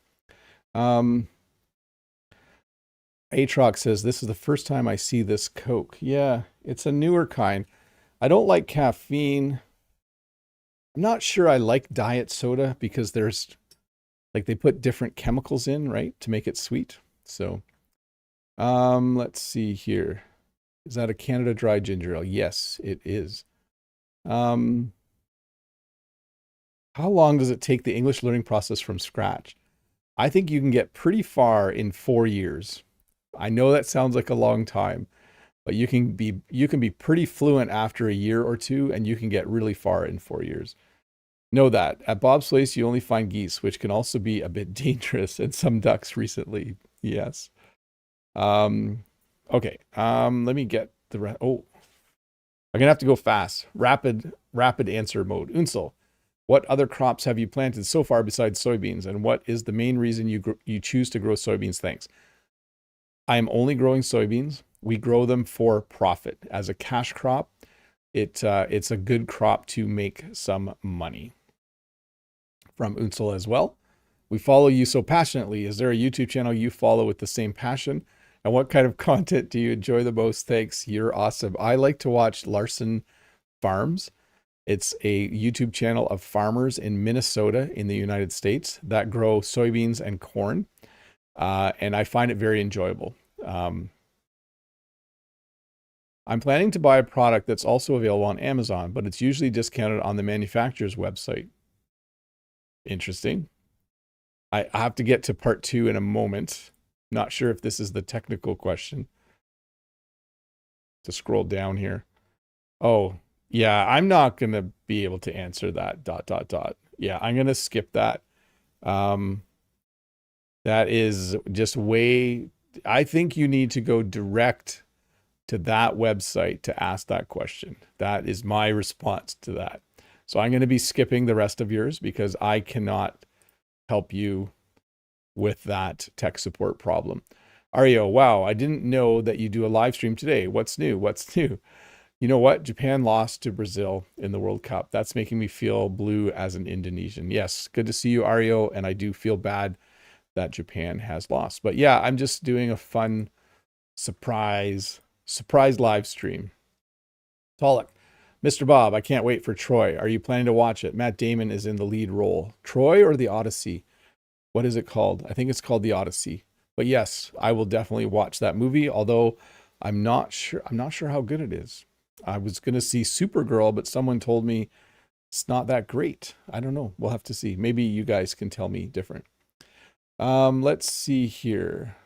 Speaker 1: Atrox says, this is the first time I see this Coke. Yeah, it's a newer kind. I don't like caffeine. I'm not sure I like diet soda because there's, like, they put different chemicals in, right, to make it sweet. So, let's see here. Is that a Canada Dry ginger ale? Yes, it is. How long does it take the English learning process from scratch? I think you can get pretty far in 4 years. I know that sounds like a long time, but you can be pretty fluent after a year or two, and you can get really far in 4 years. Know that. At Bob's place, you only find geese, which can also be a bit dangerous, and some ducks recently. Yes. Okay. Let me get the rest. Oh, I'm gonna have to go fast. Rapid answer mode. Unsel, what other crops have you planted so far besides soybeans, and what is the main reason you choose to grow soybeans? Thanks. I am only growing soybeans. We grow them for profit as a cash crop. It's a good crop to make some money. From Unsel as well. We follow you so passionately. Is there a YouTube channel you follow with the same passion? And what kind of content do you enjoy the most? Thanks. You're awesome. I like to watch Larson Farms. It's a YouTube channel of farmers in Minnesota in the United States that grow soybeans and corn. And I find it very enjoyable. I'm planning to buy a product that's also available on Amazon, but it's usually discounted on the manufacturer's website. Interesting. I have to get to part 2 in a moment. Not sure if this is the technical question. To scroll down here. Oh, yeah, I'm not going to be able to answer that, ... Yeah, I'm going to skip that. That is just way... I think you need to go direct to that website to ask that question. That is my response to that. So I'm going to be skipping the rest of yours because I cannot help you with that tech support problem. Ario, wow, I didn't know that you do a live stream today. What's new? What's new? You know what? Japan lost to Brazil in the World Cup. That's making me feel blue as an Indonesian. Yes, good to see you, Ario. And I do feel bad that Japan has lost. But yeah, I'm just doing a fun surprise live stream. Tolek, Mr. Bob, I can't wait for Troy. Are you planning to watch it? Matt Damon is in the lead role. Troy or the Odyssey? What is it called? I think it's called the Odyssey. But yes, I will definitely watch that movie, although I'm not sure how good it is. I was going to see Supergirl, but someone told me it's not that great. I don't know. We'll have to see. Maybe you guys can tell me different. Let's see here.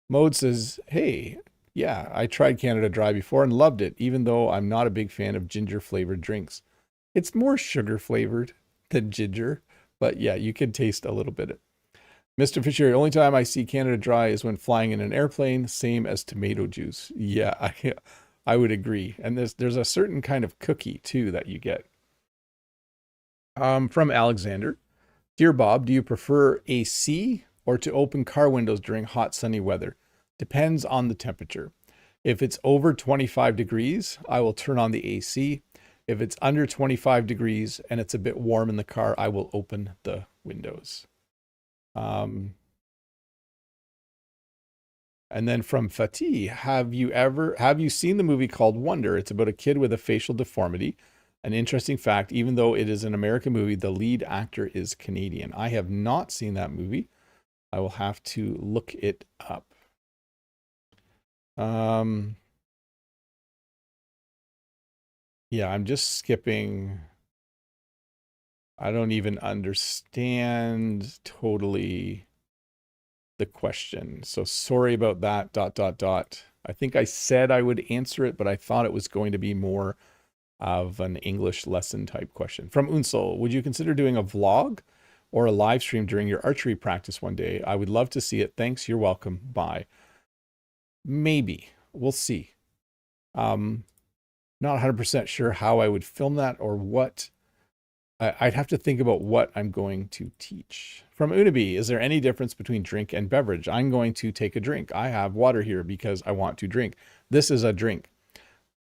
Speaker 1: Mode says, hey, yeah, I tried Canada Dry before and loved it, even though I'm not a big fan of ginger flavored drinks. It's more sugar flavored than ginger, but yeah, you can taste a little bit. Mr. Fisher, the only time I see Canada Dry is when flying in an airplane, same as tomato juice. Yeah, I would agree. And there's a certain kind of cookie too that you get. From Alexander, dear Bob, do you prefer AC or to open car windows during hot sunny weather? Depends on the temperature. If it's over 25 degrees, I will turn on the AC. If it's under 25 degrees and it's a bit warm in the car, I will open the windows. And then from Fatih, have you seen the movie called Wonder? It's about a kid with a facial deformity. An interesting fact, even though it is an American movie, the lead actor is Canadian. I have not seen that movie. I will have to look it up. Yeah, I'm just skipping. I don't even understand totally the question. So sorry about that, ... I think I said I would answer it, but I thought it was going to be more of an English lesson type question. From Unsol, would you consider doing a vlog or a live stream during your archery practice one day? I would love to see it. Thanks. You're welcome. Bye. Maybe. We'll see. Not 100% sure how I would film that or what. I'd have to think about what I'm going to teach. From Unabi, is there any difference between drink and beverage? I'm going to take a drink. I have water here because I want to drink. This is a drink.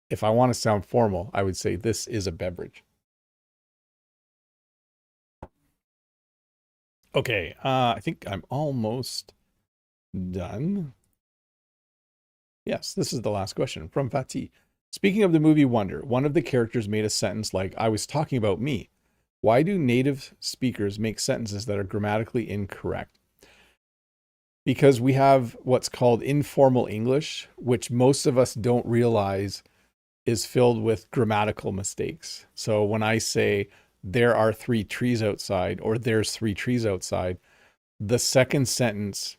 Speaker 1: If I want to sound formal, I would say this is a beverage. Okay, I think I'm almost done. Yes, this is the last question from Fatih. Speaking of the movie Wonder, one of the characters made a sentence like, I was talking about me. Why do native speakers make sentences that are grammatically incorrect? Because we have what's called informal English, which most of us don't realize is filled with grammatical mistakes. So when I say there are 3 trees outside or there's 3 trees outside, the second sentence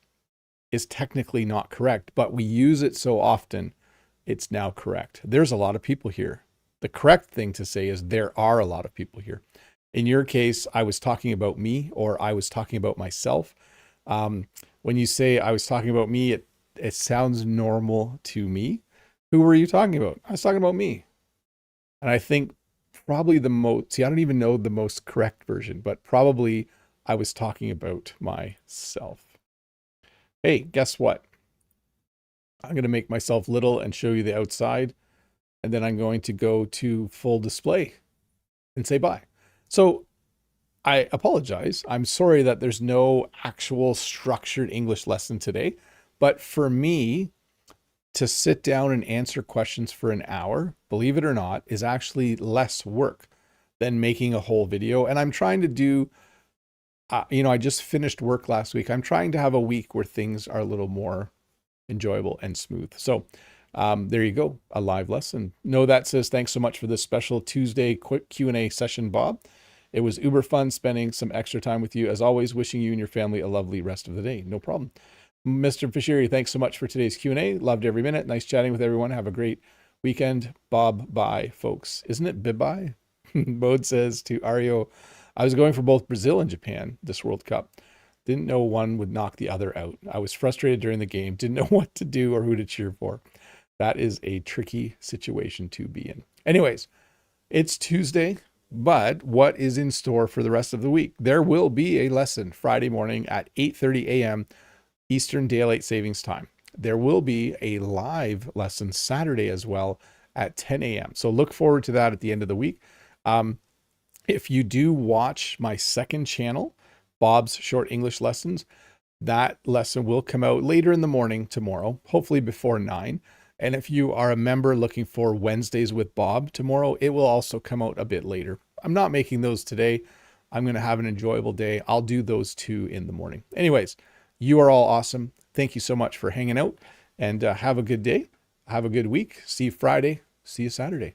Speaker 1: is technically not correct, but we use it so often, it's now correct. There's a lot of people here. The correct thing to say is there are a lot of people here. In your case, I was talking about me or I was talking about myself. When you say I was talking about me, it sounds normal to me. Who were you talking about? I was talking about me. And I think probably the most, I don't even know the most correct version, but probably I was talking about myself. Hey, guess what? I'm going to make myself little and show you the outside. And then I'm going to go to full display and say bye. So I apologize. I'm sorry that there's no actual structured English lesson today. But for me, to sit down and answer questions for an hour, believe it or not, is actually less work than making a whole video. And I'm trying to do, I just finished work last week. I'm trying to have a week where things are a little more enjoyable and smooth. So there you go, a live lesson. No, that says thanks so much for this special Tuesday quick Q&A session, Bob. It was uber fun spending some extra time with you. As always, wishing you and your family a lovely rest of the day. No problem. Mr. Fisheri, thanks so much for today's Q&A. Loved every minute. Nice chatting with everyone. Have a great weekend. Bob, bye, folks. Isn't it bye-bye? Bode says to Ario, I was going for both Brazil and Japan this World Cup. Didn't know one would knock the other out. I was frustrated during the game. Didn't know what to do or who to cheer for. That is a tricky situation to be in. Anyways, it's Tuesday. But what is in store for the rest of the week? There will be a lesson Friday morning at 8:30 a.m. Eastern Daylight Savings Time. There will be a live lesson Saturday as well at 10 a.m. So look forward to that at the end of the week. If you do watch my second channel, Bob's Short English Lessons, that lesson will come out later in the morning tomorrow, hopefully before 9. And if you are a member looking for Wednesdays with Bob tomorrow, it will also come out a bit later. I'm not making those today. I'm going to have an enjoyable day. I'll do those two in the morning. Anyways, you are all awesome. Thank you so much for hanging out, and have a good day. Have a good week. See you Friday. See you Saturday.